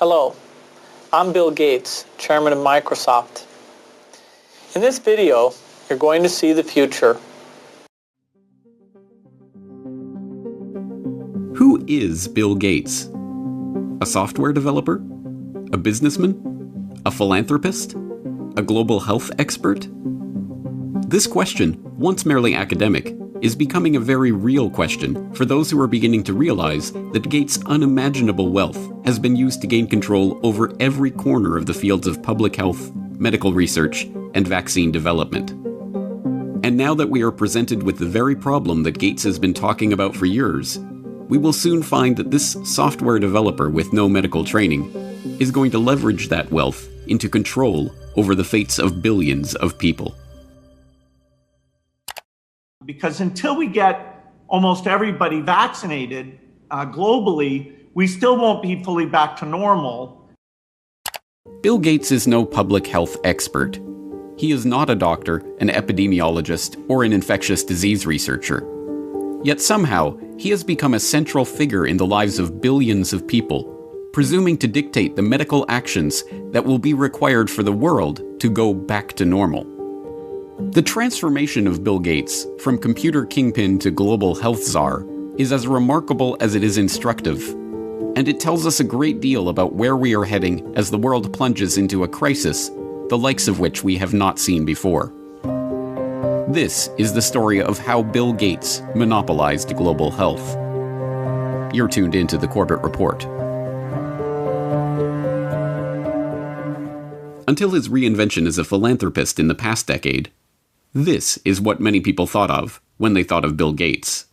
Hello, I'm Bill Gates, Chairman of Microsoft. In this video, you're going to see the future. Who is Bill Gates? A software developer? A businessman? A philanthropist? A global health expert? This question, once merely academic, is becoming a very real question for those who are beginning to realize that Gates' unimaginable wealth has been used to gain control over every corner of the fields of public health, medical research, and vaccine development. And now that we are presented with the very problem that Gates has been talking about for years, we will soon find that this software developer with no medical training is going to leverage that wealth into control over the fates of billions of people. Because until we get almost everybody vaccinated globally, we still won't be fully back to normal. Bill Gates is no public health expert. He is not a doctor, an epidemiologist, or an infectious disease researcher. Yet somehow, he has become a central figure in the lives of billions of people, presuming to dictate the medical actions that will be required for the world to go back to normal. The transformation of Bill Gates from computer kingpin to global health czar is as remarkable as it is instructive, and it tells us a great deal about where we are heading as the world plunges into a crisis, the likes of which we have not seen before. This is the story of how Bill Gates monopolized global health. You're tuned into the Corbett Report. Until his reinvention as a philanthropist in the past decade, this is what many people thought of when they thought of Bill Gates.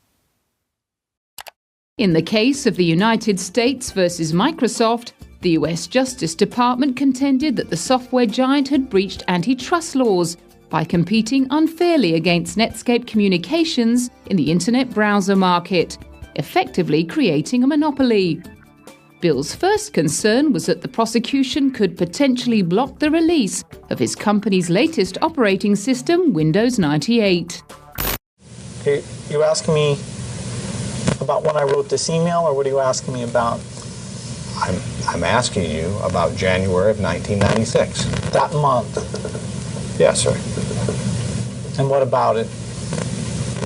In the case of the United States versus Microsoft, the US Justice Department contended that the software giant had breached antitrust laws by competing unfairly against Netscape Communications in the internet browser market, effectively creating a monopoly. Bill's first concern was that the prosecution could potentially block the release of his company's latest operating system, Windows 98. Okay, you asking me about when I wrote this email, or what are you asking me about? I'm asking you about January of 1996. That month. Yes, sir. And what about it?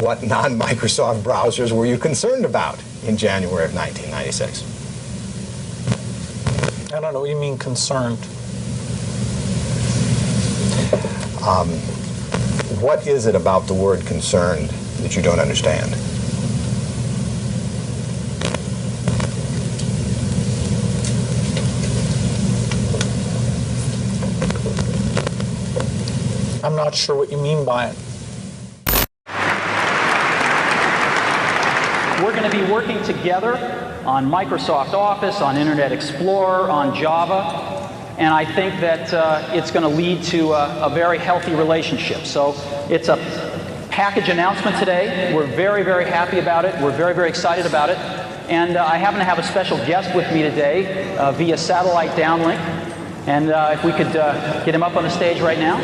What non-Microsoft browsers were you concerned about in January of 1996? I don't know what you mean concerned. What is it about the word concerned that you don't understand? I'm not sure what you mean by it. We're going to be working together on Microsoft Office, on Internet Explorer, on Java, and I think that it's going to lead to a very healthy relationship. So it's a package announcement today. We're very, very happy about it. We're very, very excited about it. And I happen to have a special guest with me today via satellite downlink. And if we could get him up on the stage right now.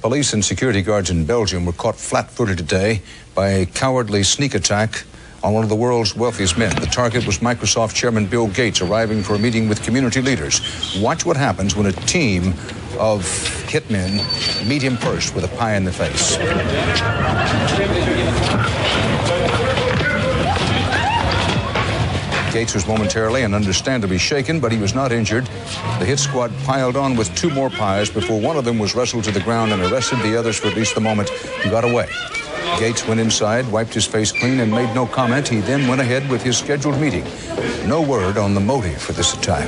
Police and security guards in Belgium were caught flat-footed today by a cowardly sneak attack on one of the world's wealthiest men. The target was Microsoft Chairman Bill Gates, arriving for a meeting with community leaders. Watch what happens when a team of hitmen meet him first with a pie in the face. Gates was momentarily and understandably shaken, but he was not injured. The hit squad piled on with two more pies before one of them was wrestled to the ground and arrested. The others, for at least the moment, got away. Gates went inside, wiped his face clean, and made no comment. He then went ahead with his scheduled meeting. No word on the motive for this attack.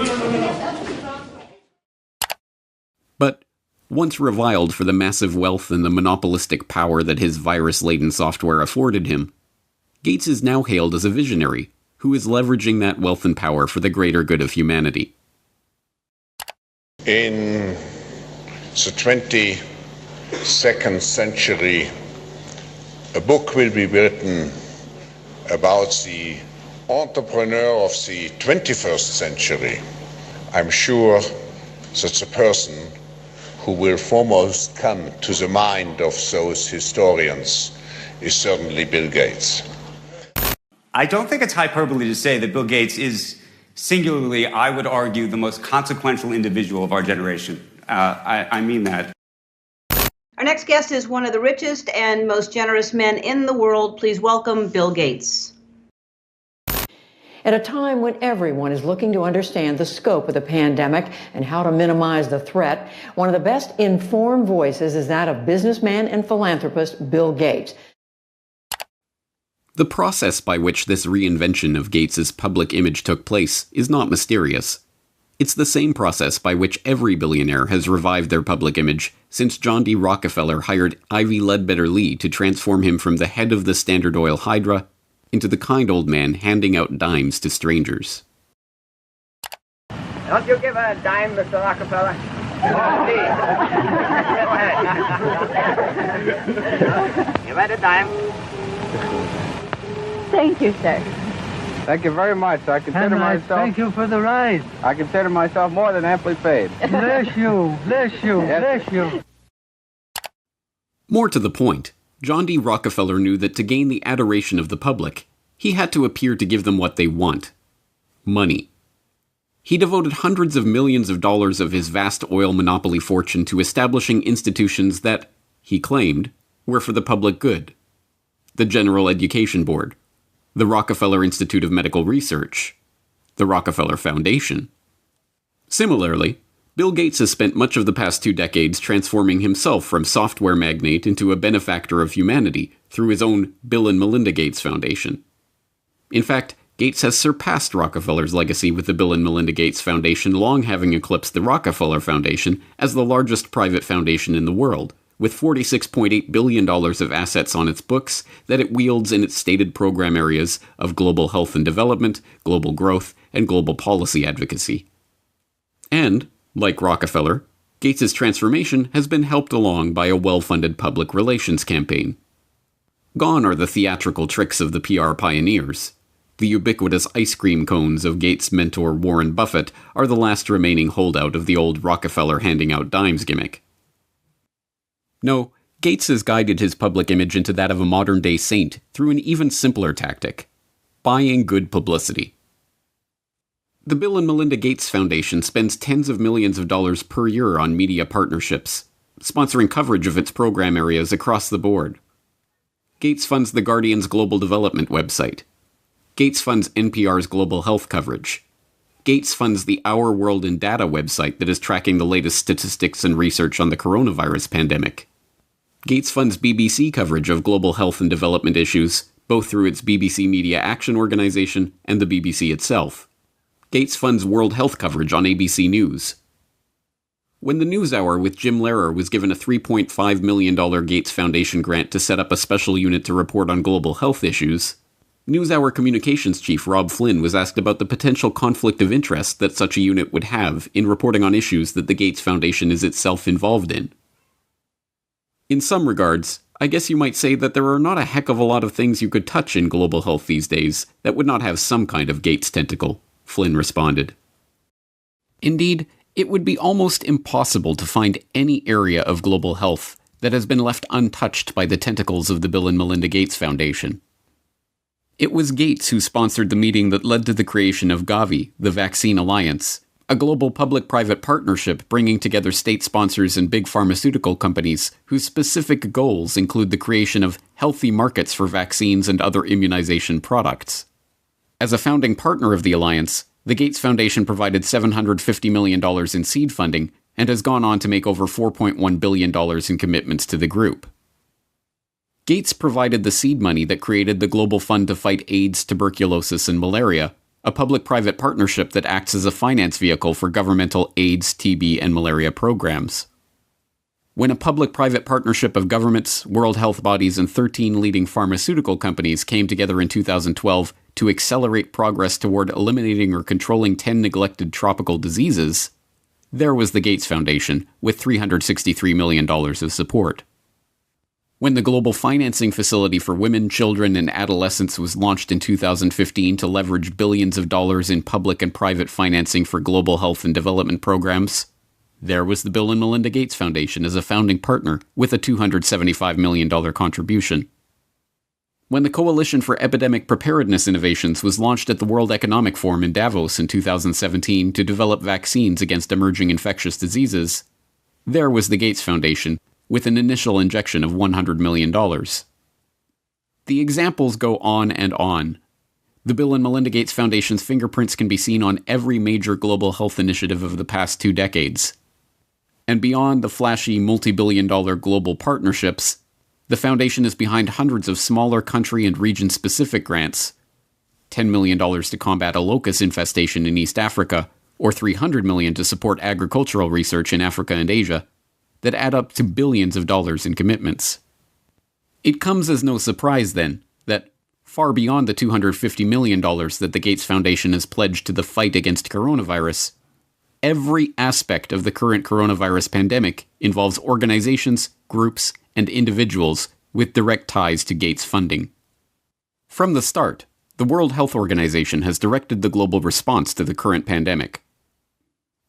But once reviled for the massive wealth and the monopolistic power that his virus-laden software afforded him, Gates is now hailed as a visionary who is leveraging that wealth and power for the greater good of humanity. In the 22nd century, a book will be written about the entrepreneur of the 21st century. I'm sure that the person who will foremost come to the mind of those historians is certainly Bill Gates. I don't think it's hyperbole to say that Bill Gates is singularly, I would argue, the most consequential individual of our generation. I mean that. Our next guest is one of the richest and most generous men in the world. Please welcome Bill Gates. At a time when everyone is looking to understand the scope of the pandemic and how to minimize the threat, one of the best informed voices is that of businessman and philanthropist Bill Gates. The process by which this reinvention of Gates's public image took place is not mysterious. It's the same process by which every billionaire has revived their public image since John D. Rockefeller hired Ivy Ledbetter Lee to transform him from the head of the Standard Oil Hydra into the kind old man handing out dimes to strangers. Don't you give a dime, Mr. Rockefeller? Please. Go ahead. You read a dime? Thank you, sir. Thank you very much. I consider myself... Thank you for the ride. I consider myself more than amply paid. Bless you, bless you, Yes. bless you. More to the point, John D. Rockefeller knew that to gain the adoration of the public, he had to appear to give them what they want: money. He devoted hundreds of millions of dollars of his vast oil monopoly fortune to establishing institutions that, he claimed, were for the public good. The General Education Board, the Rockefeller Institute of Medical Research, the Rockefeller Foundation. Similarly, Bill Gates has spent much of the past 2 decades transforming himself from software magnate into a benefactor of humanity through his own Bill and Melinda Gates Foundation. In fact, Gates has surpassed Rockefeller's legacy, with the Bill and Melinda Gates Foundation long having eclipsed the Rockefeller Foundation as the largest private foundation in the world, with $46.8 billion of assets on its books that it wields in its stated program areas of global health and development, global growth, and global policy advocacy. And, like Rockefeller, Gates's transformation has been helped along by a well-funded public relations campaign. Gone are the theatrical tricks of the PR pioneers. The ubiquitous ice cream cones of Gates' mentor Warren Buffett are the last remaining holdout of the old Rockefeller handing out dimes gimmick. No, Gates has guided his public image into that of a modern-day saint through an even simpler tactic: buying good publicity. The Bill and Melinda Gates Foundation spends tens of millions of dollars per year on media partnerships, sponsoring coverage of its program areas across the board. Gates funds The Guardian's Global Development website. Gates funds NPR's global health coverage. Gates funds the Our World in Data website that is tracking the latest statistics and research on the coronavirus pandemic. Gates funds BBC coverage of global health and development issues, both through its BBC Media Action Organization and the BBC itself. Gates funds World Health coverage on ABC News. When the NewsHour with Jim Lehrer was given a $3.5 million Gates Foundation grant to set up a special unit to report on global health issues, NewsHour communications chief Rob Flynn was asked about the potential conflict of interest that such a unit would have in reporting on issues that the Gates Foundation is itself involved in. In some regards, I guess you might say that there are not a heck of a lot of things you could touch in global health these days that would not have some kind of Gates tentacle, Flynn responded. Indeed, it would be almost impossible to find any area of global health that has been left untouched by the tentacles of the Bill and Melinda Gates Foundation. It was Gates who sponsored the meeting that led to the creation of Gavi, the Vaccine Alliance, a global public-private partnership bringing together state sponsors and big pharmaceutical companies whose specific goals include the creation of healthy markets for vaccines and other immunization products. As a founding partner of the alliance, the Gates Foundation provided $750 million in seed funding and has gone on to make over $4.1 billion in commitments to the group. Gates provided the seed money that created the Global Fund to Fight AIDS, Tuberculosis, and Malaria, a public-private partnership that acts as a finance vehicle for governmental AIDS, TB, and malaria programs. When a public-private partnership of governments, world health bodies, and 13 leading pharmaceutical companies came together in 2012 to accelerate progress toward eliminating or controlling 10 neglected tropical diseases, there was the Gates Foundation, with $363 million of support. When the Global Financing Facility for Women, Children, and Adolescents was launched in 2015 to leverage billions of dollars in public and private financing for global health and development programs, There was the Bill and Melinda Gates Foundation as a founding partner with a $275 million contribution. When the Coalition for Epidemic Preparedness Innovations was launched at the World Economic Forum in Davos in 2017 to develop vaccines against emerging infectious diseases, there was the Gates Foundation with an initial injection of $100 million. The examples go on and on. The Bill and Melinda Gates Foundation's fingerprints can be seen on every major global health initiative of the past 2 decades. And beyond the flashy multi-billion-dollar global partnerships, the foundation is behind hundreds of smaller country and region-specific grants, $10 million to combat a locust infestation in East Africa, or $300 million to support agricultural research in Africa and Asia, that add up to billions of dollars in commitments. It comes as no surprise, then, that far beyond the $250 million that the Gates Foundation has pledged to the fight against coronavirus, every aspect of the current coronavirus pandemic involves organizations, groups, and individuals with direct ties to Gates funding. From the start, the World Health Organization has directed the global response to the current pandemic.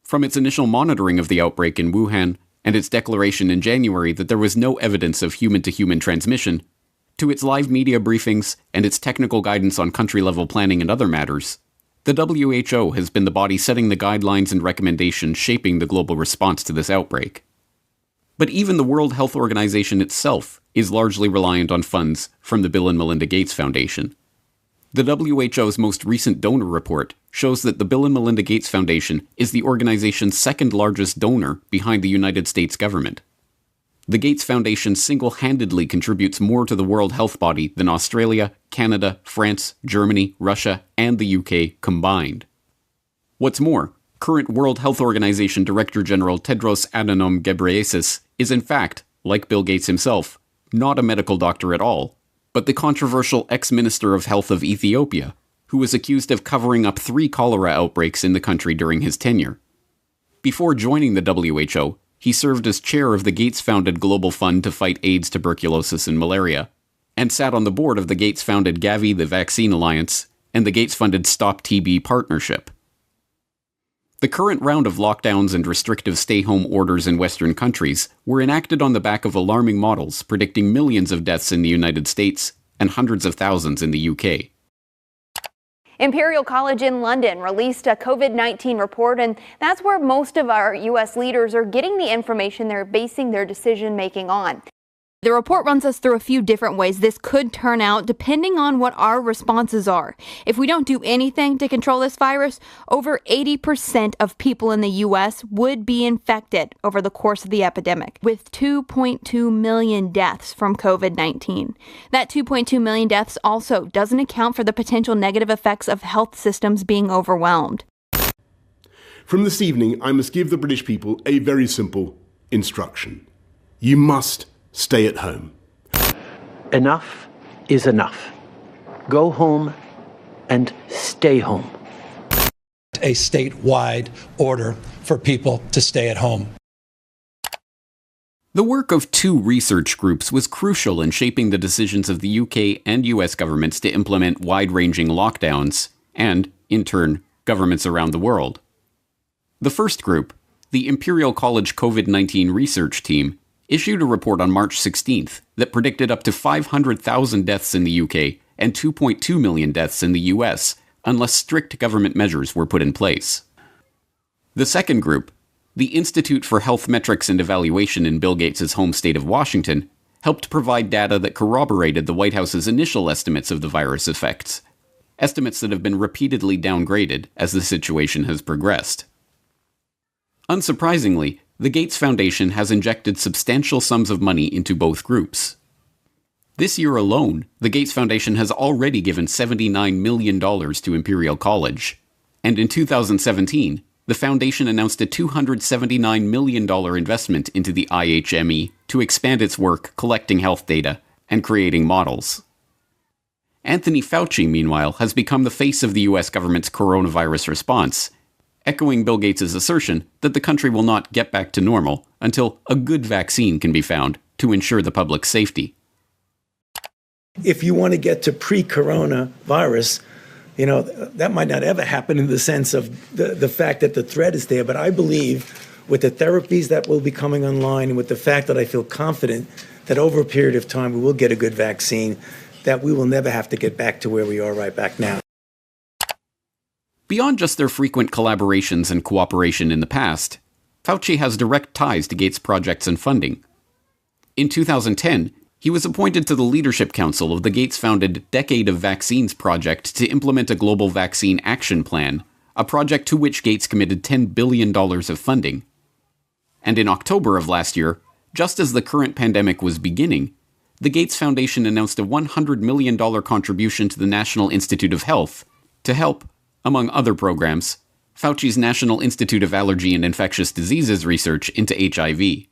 From its initial monitoring of the outbreak in Wuhan and its declaration in January that there was no evidence of human-to-human transmission, to its live media briefings and its technical guidance on country-level planning and other matters, the WHO has been the body setting the guidelines and recommendations shaping the global response to this outbreak. But even the World Health Organization itself is largely reliant on funds from the Bill and Melinda Gates Foundation. The WHO's most recent donor report shows that the Bill and Melinda Gates Foundation is the organization's second largest donor behind the United States government. The Gates Foundation single-handedly contributes more to the World Health Body than Australia, Canada, France, Germany, Russia, and the UK combined. What's more, current World Health Organization Director General Tedros Adhanom Ghebreyesus is in fact, like Bill Gates himself, not a medical doctor at all, but the controversial ex-Minister of Health of Ethiopia, who was accused of covering up 3 cholera outbreaks in the country during his tenure. Before joining the WHO, he served as chair of the Gates-founded Global Fund to fight AIDS, tuberculosis, and malaria, and sat on the board of the Gates-founded Gavi, the Vaccine Alliance, and the Gates-funded Stop TB Partnership. The current round of lockdowns and restrictive stay-home orders in Western countries were enacted on the back of alarming models predicting millions of deaths in the United States and hundreds of thousands in the UK. Imperial College in London released a COVID-19 report, and that's where most of our U.S. leaders are getting the information they're basing their decision-making on. The report runs us through a few different ways this could turn out depending on what our responses are. If we don't do anything to control this virus, over 80% of people in the U.S. would be infected over the course of the epidemic, with 2.2 million deaths from COVID-19. That 2.2 million deaths also doesn't account for the potential negative effects of health systems being overwhelmed. From this evening, I must give the British people a very simple instruction. You must stay at home. Enough is enough. Go home and stay home. A statewide order for people to stay at home. The work of 2 research groups was crucial in shaping the decisions of the UK and US governments to implement wide-ranging lockdowns, and, in turn, governments around the world. The first group, the Imperial College COVID-19 Research Team, issued a report on March 16th that predicted up to 500,000 deaths in the UK and 2.2 million deaths in the US unless strict government measures were put in place. The second group, the Institute for Health Metrics and Evaluation in Bill Gates' home state of Washington, helped provide data that corroborated the White House's initial estimates of the virus effects, estimates that have been repeatedly downgraded as the situation has progressed. Unsurprisingly, the Gates Foundation has injected substantial sums of money into both groups. This year alone, the Gates Foundation has already given $79 million to Imperial College, and in 2017, the foundation announced a $279 million investment into the IHME to expand its work collecting health data and creating models. Anthony Fauci, meanwhile, has become the face of the US government's coronavirus response, echoing Bill Gates' assertion that the country will not get back to normal until a good vaccine can be found to ensure the public's safety. If you want to get to pre-coronavirus, that might not ever happen in the sense of the fact that the threat is there, but I believe with the therapies that will be coming online and with the fact that I feel confident that over a period of time we will get a good vaccine, that we will never have to get back to where we are right back now. Beyond just their frequent collaborations and cooperation in the past, Fauci has direct ties to Gates' projects and funding. In 2010, he was appointed to the Leadership Council of the Gates-founded Decade of Vaccines project to implement a global vaccine action plan, a project to which Gates committed $10 billion of funding. And in October of last year, just as the current pandemic was beginning, the Gates Foundation announced a $100 million contribution to the National Institute of Health to help, among other programs, Fauci's National Institute of Allergy and Infectious Diseases research into HIV.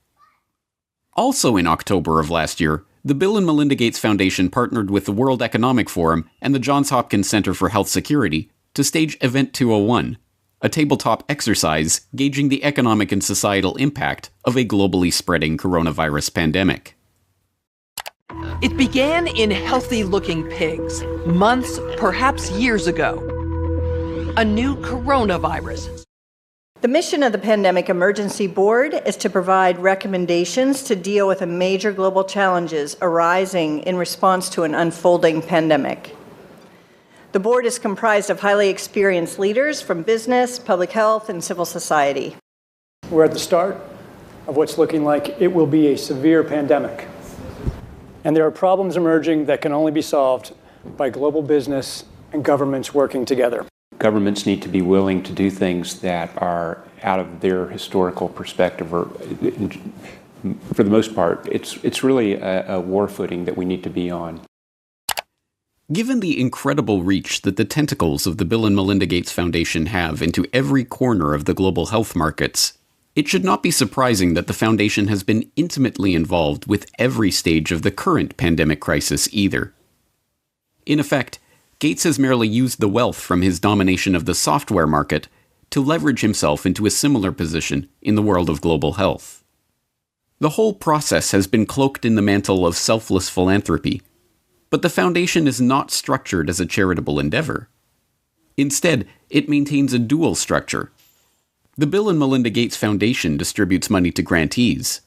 Also in October of last year, the Bill and Melinda Gates Foundation partnered with the World Economic Forum and the Johns Hopkins Center for Health Security to stage Event 201, a tabletop exercise gauging the economic and societal impact of a globally spreading coronavirus pandemic. It began in healthy-looking pigs, months, perhaps years ago. A new coronavirus. The mission of the Pandemic Emergency Board is to provide recommendations to deal with the major global challenges arising in response to an unfolding pandemic. The board is comprised of highly experienced leaders from business, public health, and civil society. We're at the start of what's looking like it will be a severe pandemic. And there are problems emerging that can only be solved by global business and governments working together. Governments need to be willing to do things that are out of their historical perspective, or for the most part, it's really a war footing that we need to be on. Given the incredible reach that the tentacles of the Bill and Melinda Gates Foundation have into every corner of the global health markets, it should not be surprising that the foundation has been intimately involved with every stage of the current pandemic crisis either. In effect, Gates has merely used the wealth from his domination of the software market to leverage himself into a similar position in the world of global health. The whole process has been cloaked in the mantle of selfless philanthropy, but the foundation is not structured as a charitable endeavor. Instead, it maintains a dual structure. The Bill and Melinda Gates Foundation distributes money to grantees,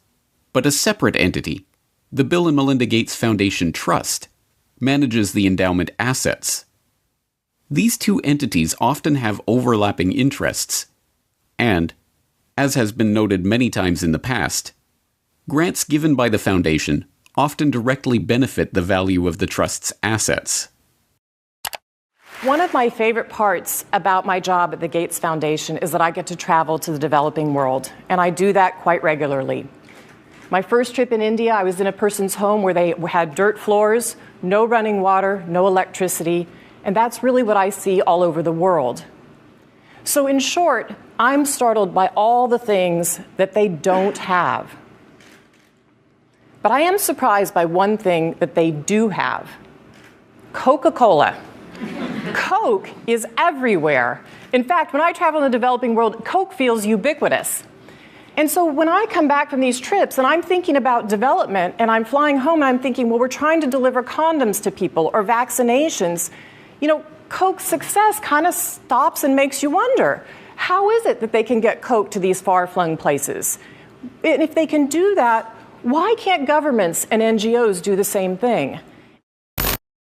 but a separate entity, the Bill and Melinda Gates Foundation Trust, manages the endowment assets. These two entities often have overlapping interests, and, as has been noted many times in the past, grants given by the foundation often directly benefit the value of the trust's assets. One of my favorite parts about my job at the Gates Foundation is that I get to travel to the developing world, and I do that quite regularly. My first trip in India, I was in a person's home where they had dirt floors, no running water, no electricity, and that's really what I see all over the world. So in short, I'm startled by all the things that they don't have. But I am surprised by one thing that they do have: Coca-Cola. Coke is everywhere. In fact, when I travel in the developing world, Coke feels ubiquitous. And so when I come back from these trips and I'm thinking about development and I'm flying home and I'm thinking, well, we're trying to deliver condoms to people or vaccinations, Coke's success kind of stops and makes you wonder, how is it that they can get Coke to these far-flung places? And if they can do that, why can't governments and NGOs do the same thing?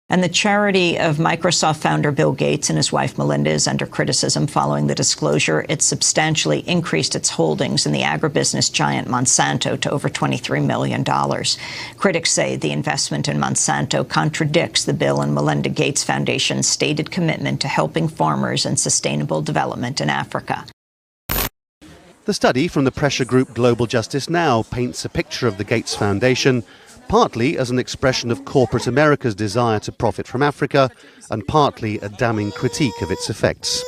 And the charity of Microsoft founder Bill Gates and his wife Melinda is under criticism following the disclosure it substantially increased its holdings in the agribusiness giant Monsanto to over $23 million. Critics say the investment in Monsanto contradicts the Bill and Melinda Gates Foundation's stated commitment to helping farmers and sustainable development in Africa. The study from the pressure group Global Justice Now paints a picture of the Gates Foundation partly as an expression of corporate America's desire to profit from Africa, and partly a damning critique of its effects.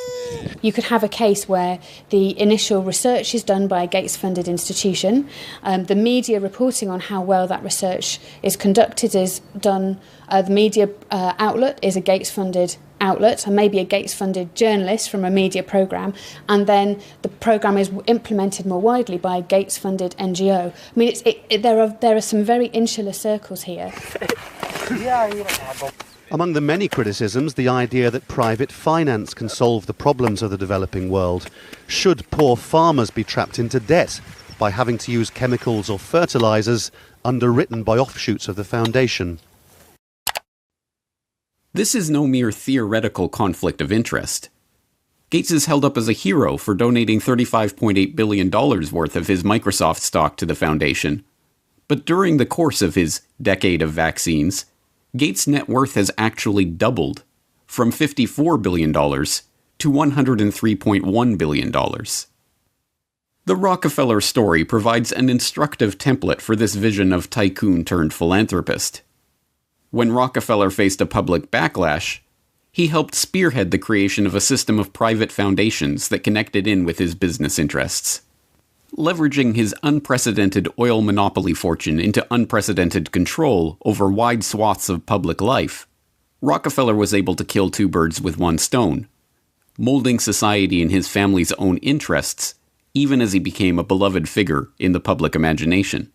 You could have a case where the initial research is done by a Gates-funded institution. The media reporting on how well that research is conducted is done. The media outlet is a Gates-funded outlet, and maybe a Gates-funded journalist from a media programme, and then the programme is implemented more widely by a Gates-funded NGO. I mean, there are some very insular circles here. Among the many criticisms, the idea that private finance can solve the problems of the developing world. Should poor farmers be trapped into debt by having to use chemicals or fertilizers underwritten by offshoots of the foundation? This is no mere theoretical conflict of interest. Gates is held up as a hero for donating $35.8 billion worth of his Microsoft stock to the foundation. But during the course of his decade of vaccines, Gates' net worth has actually doubled, from $54 billion to $103.1 billion. The Rockefeller story provides an instructive template for this vision of tycoon-turned-philanthropist. When Rockefeller faced a public backlash, he helped spearhead the creation of a system of private foundations that connected in with his business interests. Leveraging his unprecedented oil monopoly fortune into unprecedented control over wide swaths of public life, Rockefeller was able to kill two birds with one stone, molding society in his family's own interests, even as he became a beloved figure in the public imagination.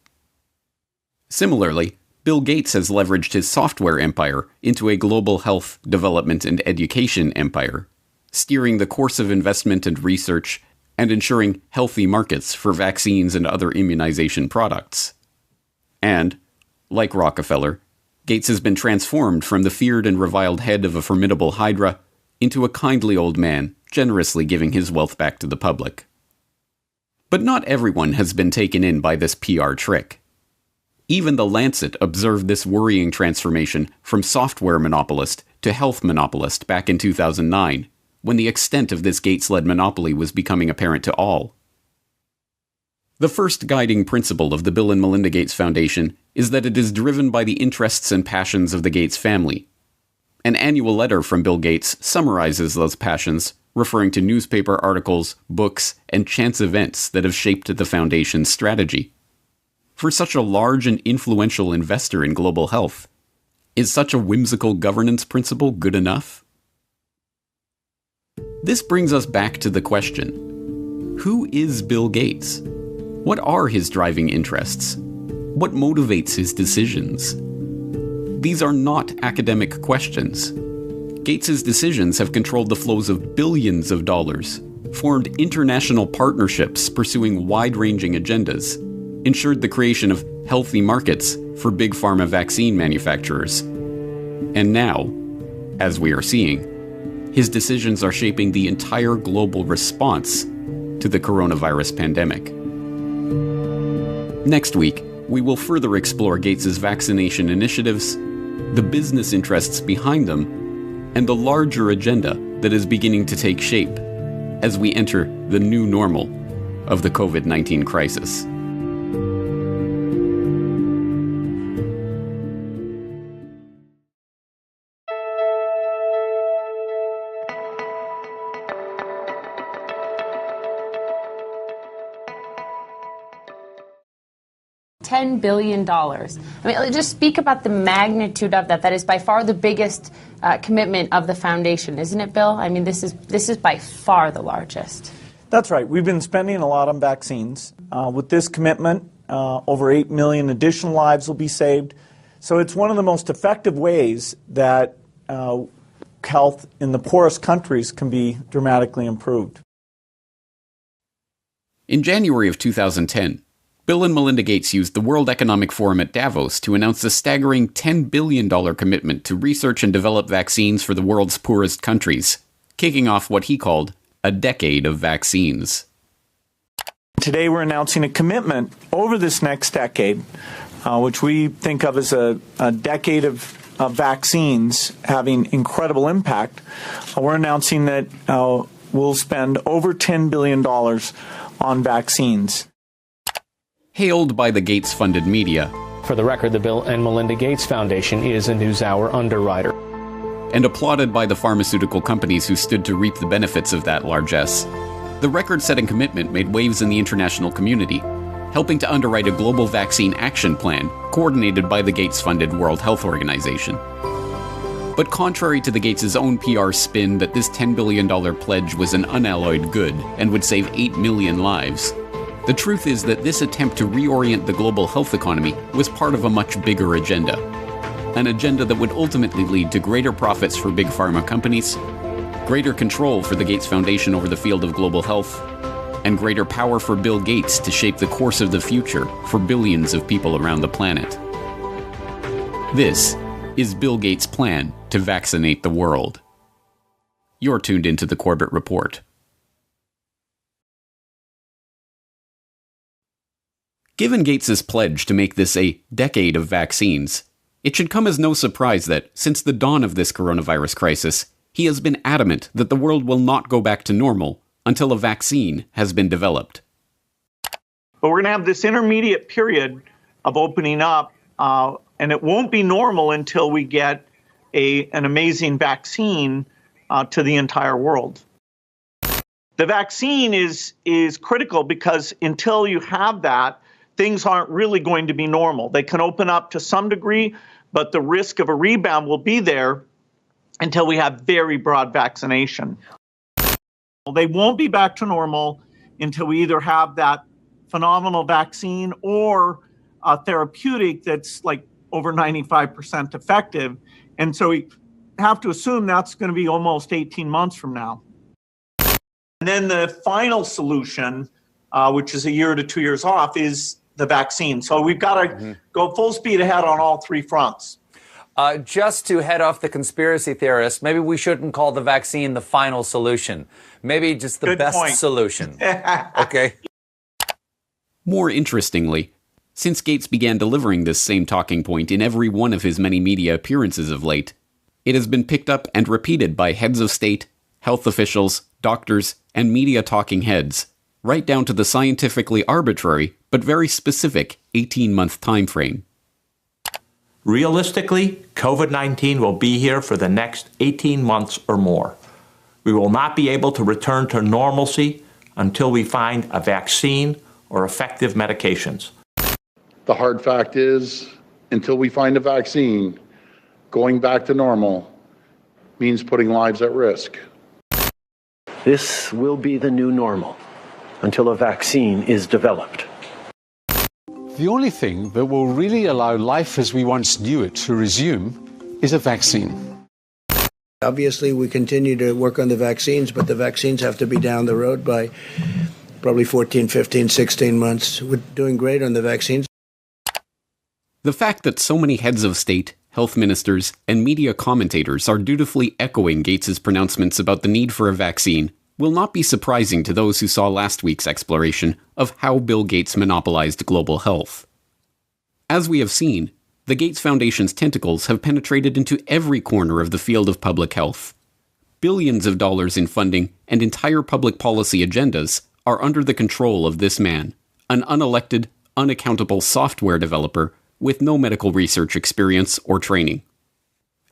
Similarly, Bill Gates has leveraged his software empire into a global health, development, and education empire, steering the course of investment and research and ensuring healthy markets for vaccines and other immunization products. And, like Rockefeller, Gates has been transformed from the feared and reviled head of a formidable hydra into a kindly old man, generously giving his wealth back to the public. But not everyone has been taken in by this PR trick. Even The Lancet observed this worrying transformation from software monopolist to health monopolist back in 2009, when the extent of this Gates-led monopoly was becoming apparent to all. The first guiding principle of the Bill and Melinda Gates Foundation is that it is driven by the interests and passions of the Gates family. An annual letter from Bill Gates summarizes those passions, referring to newspaper articles, books, and chance events that have shaped the Foundation's strategy. For such a large and influential investor in global health, is such a whimsical governance principle good enough? This brings us back to the question: who is Bill Gates? What are his driving interests? What motivates his decisions? These are not academic questions. Gates' decisions have controlled the flows of billions of dollars, formed international partnerships pursuing wide-ranging agendas, ensured the creation of healthy markets for big pharma vaccine manufacturers. And now, as we are seeing, his decisions are shaping the entire global response to the coronavirus pandemic. Next week, we will further explore Gates' vaccination initiatives, the business interests behind them, and the larger agenda that is beginning to take shape as we enter the new normal of the COVID-19 crisis. $10 billion. I mean, just speak about the magnitude of that. That is by far the biggest commitment of the foundation, isn't it, Bill? I mean, this is by far the largest. That's right. We've been spending a lot on vaccines. With this commitment, over 8 million additional lives will be saved. So it's one of the most effective ways that health in the poorest countries can be dramatically improved. In January of 2010, Bill and Melinda Gates used the World Economic Forum at Davos to announce a staggering $10 billion commitment to research and develop vaccines for the world's poorest countries, kicking off what he called a decade of vaccines. Today we're announcing a commitment over this next decade, which we think of as a decade of vaccines having incredible impact. We're announcing that we'll spend over $10 billion on vaccines. Hailed by the Gates-funded media. For the record, the Bill and Melinda Gates Foundation is a NewsHour underwriter. And applauded by the pharmaceutical companies who stood to reap the benefits of that largesse. The record-setting commitment made waves in the international community, helping to underwrite a global vaccine action plan coordinated by the Gates-funded World Health Organization. But contrary to the Gates' own PR spin that this $10 billion pledge was an unalloyed good and would save 8 million lives, the truth is that this attempt to reorient the global health economy was part of a much bigger agenda. an agenda that would ultimately lead to greater profits for big pharma companies, greater control for the Gates Foundation over the field of global health, and greater power for Bill Gates to shape the course of the future for billions of people around the planet. This is Bill Gates' plan to vaccinate the world. You're tuned into the Corbett Report. Given Gates' pledge to make this a decade of vaccines, it should come as no surprise that, since the dawn of this coronavirus crisis, he has been adamant that the world will not go back to normal until a vaccine has been developed. But we're going to have this intermediate period of opening up, and it won't be normal until we get an amazing vaccine to the entire world. The vaccine is critical because until you have that, things aren't really going to be normal. They can open up to some degree, but the risk of a rebound will be there until we have very broad vaccination. They won't be back to normal until we either have that phenomenal vaccine or a therapeutic that's like over 95% effective. And so we have to assume that's going to be almost 18 months from now. And then the final solution, which is a year to 2 years off, is the vaccine. So we've got to go full speed ahead on all three fronts. Just to head off the conspiracy theorists, maybe we shouldn't call the vaccine the final solution. Maybe just the best solution. Okay. More interestingly, since Gates began delivering this same talking point in every one of his many media appearances of late, it has been picked up and repeated by heads of state, health officials, doctors, and media talking heads, right down to the scientifically arbitrary but very specific 18-month time frame. Realistically, COVID-19 will be here for the next 18 months or more. We will not be able to return to normalcy until we find a vaccine or effective medications. The hard fact is, until we find a vaccine, going back to normal means putting lives at risk. This will be the new normal until a vaccine is developed. The only thing that will really allow life as we once knew it to resume is a vaccine. Obviously, we continue to work on the vaccines, but the vaccines have to be down the road by probably 14, 15, 16 months. We're doing great on the vaccines. The fact that so many heads of state, health ministers, and media commentators are dutifully echoing Gates' pronouncements about the need for a vaccine will not be surprising to those who saw last week's exploration of how Bill Gates monopolized global health. As we have seen, the Gates Foundation's tentacles have penetrated into every corner of the field of public health. Billions of dollars in funding and entire public policy agendas are under the control of this man, an unelected, unaccountable software developer with no medical research experience or training.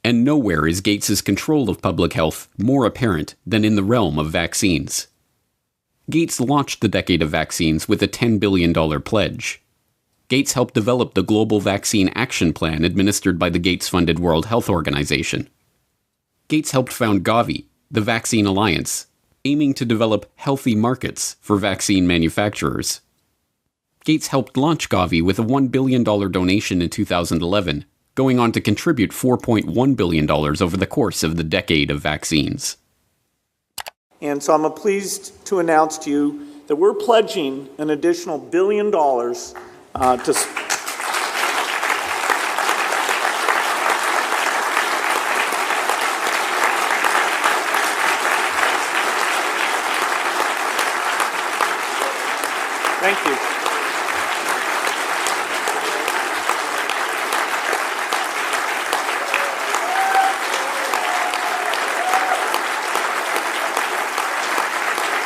And nowhere is Gates' control of public health more apparent than in the realm of vaccines. Gates launched the decade of vaccines with a $10 billion pledge. Gates helped develop the Global Vaccine Action Plan administered by the Gates-funded World Health Organization. Gates helped found Gavi, the Vaccine Alliance, aiming to develop healthy markets for vaccine manufacturers. Gates helped launch Gavi with a $1 billion donation in 2011, going on to contribute $4.1 billion over the course of the decade of vaccines. And so I'm pleased to announce to you that we're pledging an additional $1 billion to... Thank you.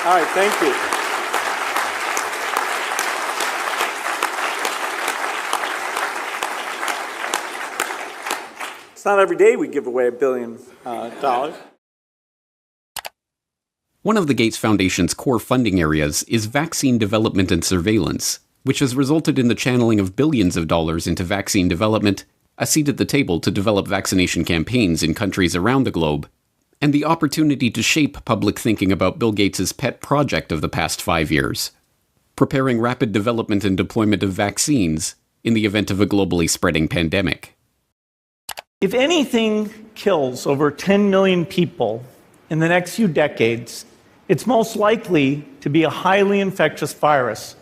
All right, thank you. It's not every day we give away $1 billion. One of the Gates Foundation's core funding areas is vaccine development and surveillance, which has resulted in the channeling of billions of dollars into vaccine development, a seat at the table to develop vaccination campaigns in countries around the globe, and the opportunity to shape public thinking about Bill Gates' pet project of the past 5 years, preparing rapid development and deployment of vaccines in the event of a globally spreading pandemic. If anything kills over 10 million people in the next few decades, it's most likely to be a highly infectious virus.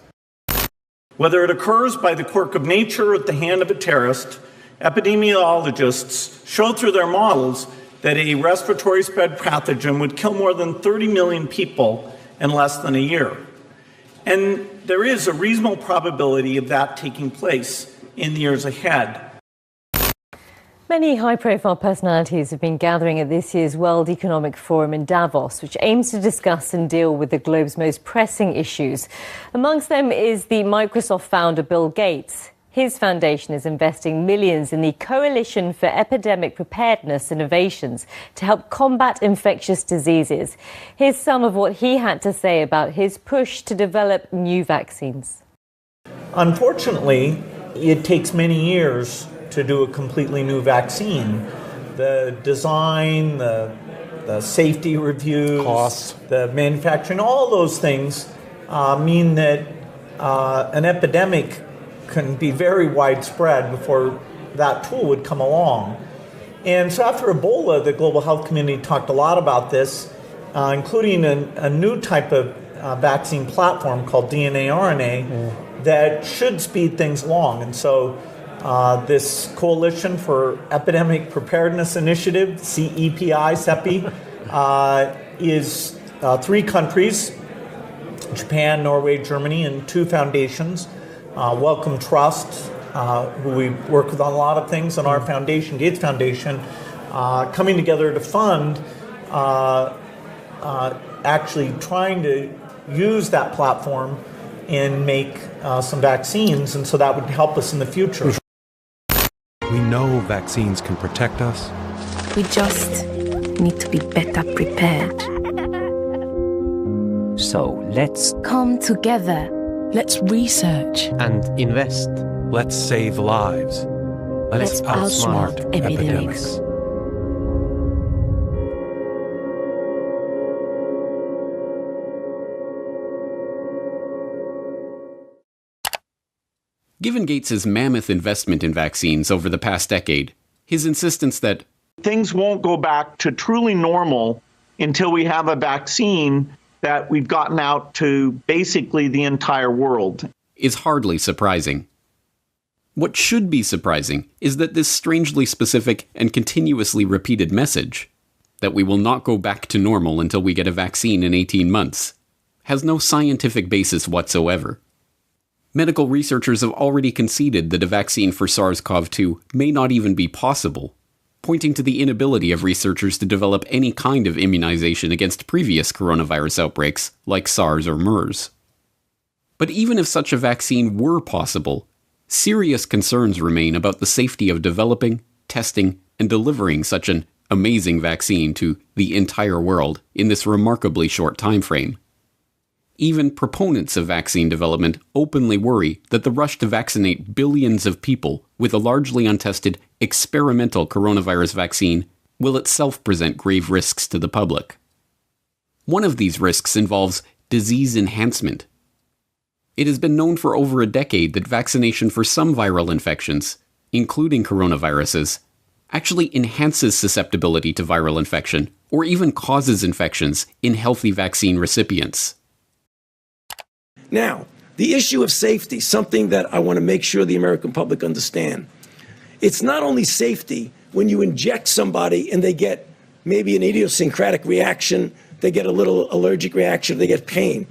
Whether it occurs by the quirk of nature or at the hand of a terrorist, epidemiologists show through their models that a respiratory spread pathogen would kill more than 30 million people in less than a year. And there is a reasonable probability of that taking place in the years ahead. Many high-profile personalities have been gathering at this year's World Economic Forum in Davos, which aims to discuss and deal with the globe's most pressing issues. Amongst them is the Microsoft founder Bill Gates. His foundation is investing millions in the Coalition for Epidemic Preparedness Innovations to help combat infectious diseases. Here's some of what he had to say about his push to develop new vaccines. Unfortunately, it takes many years to do a completely new vaccine. The design, the safety reviews, costs, the manufacturing, all those things mean that an epidemic can be very widespread before that tool would come along. And so after Ebola, the global health community talked a lot about this, including a new type of vaccine platform called DNA-RNA that should speed things along. And so this Coalition for Epidemic Preparedness Initiative, CEPI, is 3 countries, Japan, Norway, Germany, and 2 foundations, Wellcome Trust, who we work with on a lot of things, and our foundation, Gates Foundation, coming together to fund actually trying to use that platform and make some vaccines, and so that would help us in the future. We know vaccines can protect us. We just need to be better prepared. So let's come together. Let's research and invest. Let's save lives. Let's outsmart epidemics. Given Gates's mammoth investment in vaccines over the past decade, his insistence that things won't go back to truly normal until we have a vaccine that we've gotten out to basically the entire world is hardly surprising. What should be surprising is that this strangely specific and continuously repeated message, that we will not go back to normal until we get a vaccine in 18 months, has no scientific basis whatsoever. Medical researchers have already conceded that a vaccine for SARS-CoV-2 may not even be possible, pointing to the inability of researchers to develop any kind of immunization against previous coronavirus outbreaks like SARS or MERS. But even if such a vaccine were possible, serious concerns remain about the safety of developing, testing, and delivering such an amazing vaccine to the entire world in this remarkably short time frame. Even proponents of vaccine development openly worry that the rush to vaccinate billions of people with a largely untested experimental coronavirus vaccine will itself present grave risks to the public. One of these risks involves disease enhancement. It has been known for over a decade that vaccination for some viral infections, including coronaviruses, actually enhances susceptibility to viral infection or even causes infections in healthy vaccine recipients. Now, the issue of safety, something that I want to make sure the American public understand. It's not only safety when you inject somebody and they get maybe an idiosyncratic reaction, they get a little allergic reaction, they get pain.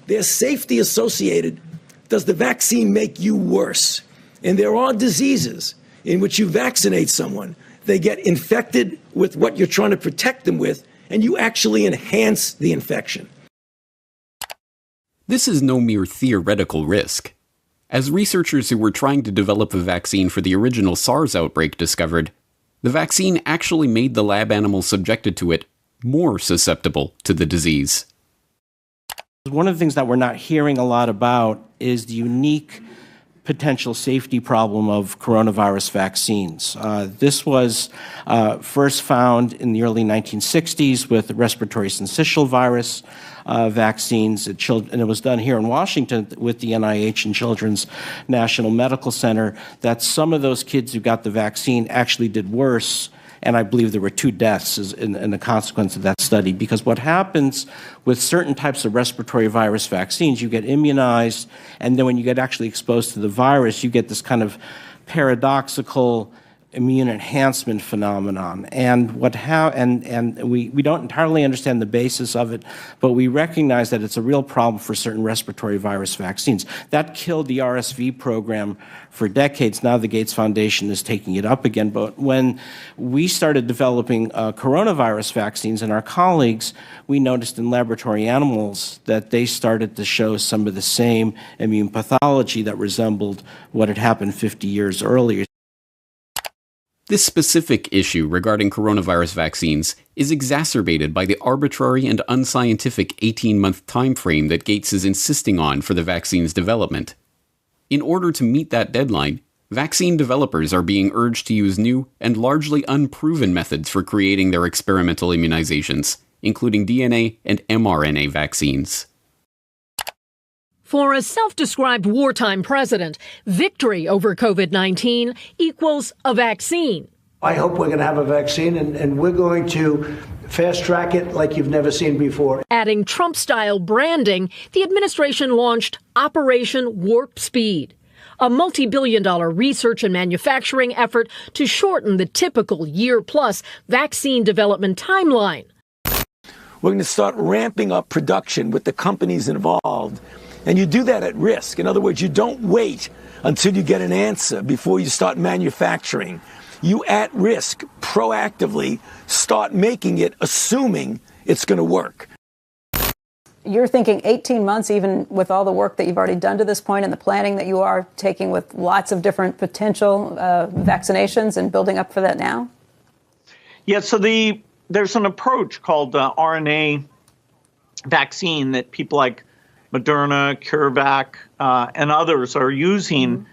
There's safety associated. Does the vaccine make you worse? And there are diseases in which you vaccinate someone, they get infected with what you're trying to protect them with, and you actually enhance the infection. This is no mere theoretical risk. As researchers who were trying to develop a vaccine for the original SARS outbreak discovered, the vaccine actually made the lab animals subjected to it more susceptible to the disease. One of the things that we're not hearing a lot about is the unique potential safety problem of coronavirus vaccines. This was first found in the early 1960s with the respiratory syncytial virus vaccines, and it was done here in Washington with the NIH and Children's National Medical Center, that some of those kids who got the vaccine actually did worse, and I believe there were 2 deaths in the consequence of that study. Because what happens with certain types of respiratory virus vaccines, you get immunized, and then when you get actually exposed to the virus, you get this kind of paradoxical immune enhancement phenomenon. And we don't entirely understand the basis of it, but we recognize that it's a real problem for certain respiratory virus vaccines. That killed the RSV program for decades. Now the Gates Foundation is taking it up again. But when we started developing coronavirus vaccines, and our colleagues, we noticed in laboratory animals that they started to show some of the same immune pathology that resembled what had happened 50 years earlier. This specific issue regarding coronavirus vaccines is exacerbated by the arbitrary and unscientific 18-month time frame that Gates is insisting on for the vaccine's development. In order to meet that deadline, vaccine developers are being urged to use new and largely unproven methods for creating their experimental immunizations, including DNA and mRNA vaccines. For a self-described wartime president, victory over COVID-19 equals a vaccine. I hope we're going to have a vaccine, and we're going to fast-track it like you've never seen before. Adding Trump-style branding, the administration launched Operation Warp Speed, a multi-billion-dollar research and manufacturing effort to shorten the typical year-plus vaccine development timeline. We're going to start ramping up production with the companies involved. And you do that at risk. In other words, you don't wait until you get an answer before you start manufacturing. You, at risk, proactively start making it, assuming it's going to work. You're thinking 18 months, even with all the work that you've already done to this point and the planning that you are taking with lots of different potential vaccinations and building up for that now? Yeah, so there's an approach called RNA vaccine that people like Moderna, CureVac, and others are using,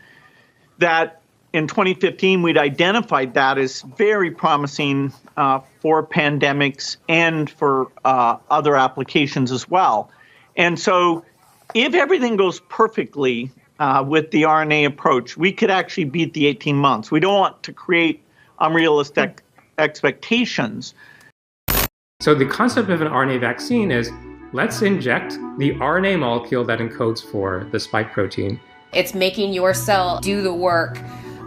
that in 2015 we'd identified that as very promising for pandemics and for other applications as well. And so if everything goes perfectly with the RNA approach, we could actually beat the 18 months. We don't want to create unrealistic expectations. So the concept of an RNA vaccine is, let's inject the RNA molecule that encodes for the spike protein. It's making your cell do the work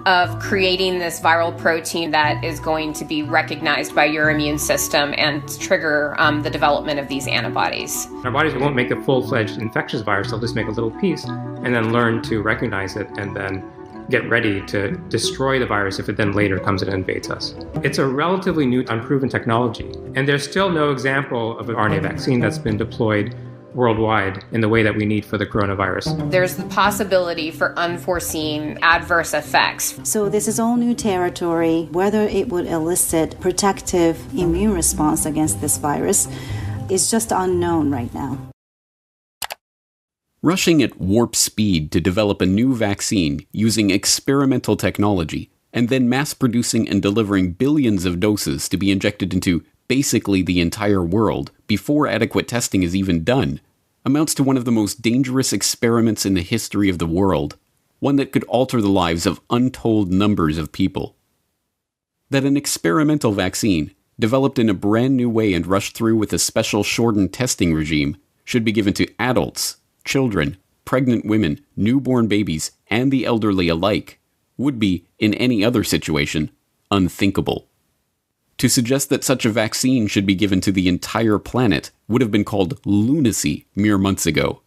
of creating this viral protein that is going to be recognized by your immune system and trigger the development of these antibodies. Our bodies won't make a full-fledged infectious virus, they'll just make a little piece and then learn to recognize it and then get ready to destroy the virus if it then later comes and invades us. It's a relatively new, unproven technology, and there's still no example of an RNA vaccine that's been deployed worldwide in the way that we need for the coronavirus. There's the possibility for unforeseen adverse effects. So this is all new territory. Whether it would elicit protective immune response against this virus is just unknown right now. Rushing at warp speed to develop a new vaccine using experimental technology, and then mass-producing and delivering billions of doses to be injected into basically the entire world before adequate testing is even done, amounts to one of the most dangerous experiments in the history of the world, one that could alter the lives of untold numbers of people. That an experimental vaccine, developed in a brand new way and rushed through with a special shortened testing regime, should be given to adults, children, pregnant women, newborn babies, and the elderly alike, would be, in any other situation, unthinkable. To suggest that such a vaccine should be given to the entire planet would have been called lunacy mere months ago.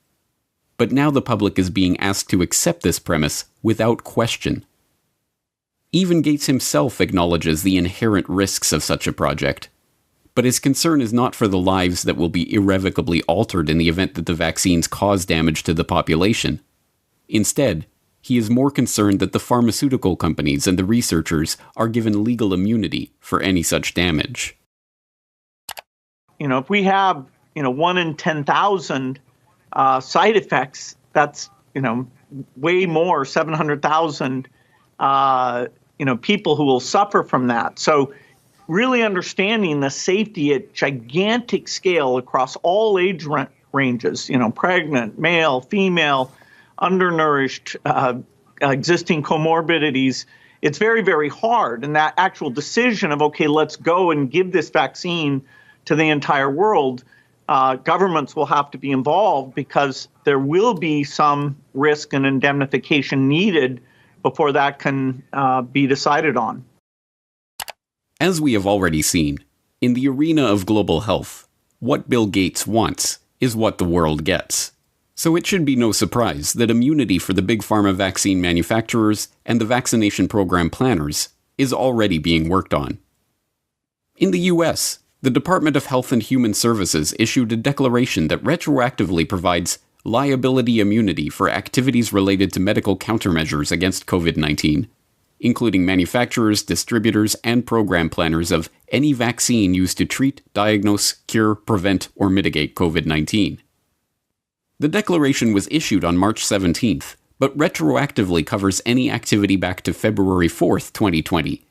But now the public is being asked to accept this premise without question. Even Gates himself acknowledges the inherent risks of such a project. But his concern is not for the lives that will be irrevocably altered in the event that the vaccines cause damage to the population. Instead, he is more concerned that the pharmaceutical companies and the researchers are given legal immunity for any such damage. If we have, 1 in 10,000 side effects, that's, way more, 700,000, people who will suffer from that. So really understanding the safety at gigantic scale across all age ranges, pregnant, male, female, undernourished, existing comorbidities, it's very, very hard. And that actual decision of, okay, let's go and give this vaccine to the entire world, governments will have to be involved because there will be some risk and indemnification needed before that can be decided on. As we have already seen, in the arena of global health, what Bill Gates wants is what the world gets. So it should be no surprise that immunity for the big pharma vaccine manufacturers and the vaccination program planners is already being worked on. In the US, the Department of Health and Human Services issued a declaration that retroactively provides liability immunity for activities related to medical countermeasures against COVID-19, including manufacturers, distributors, and program planners of any vaccine used to treat, diagnose, cure, prevent, or mitigate COVID-19. The declaration was issued on March 17th, but retroactively covers any activity back to February 4th, 2020,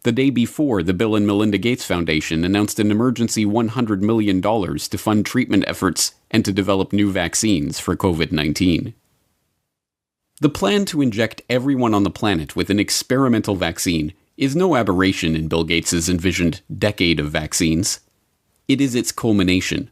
the day before the Bill and Melinda Gates Foundation announced an emergency $100 million to fund treatment efforts and to develop new vaccines for COVID-19. The plan to inject everyone on the planet with an experimental vaccine is no aberration in Bill Gates' envisioned decade of vaccines. It is its culmination.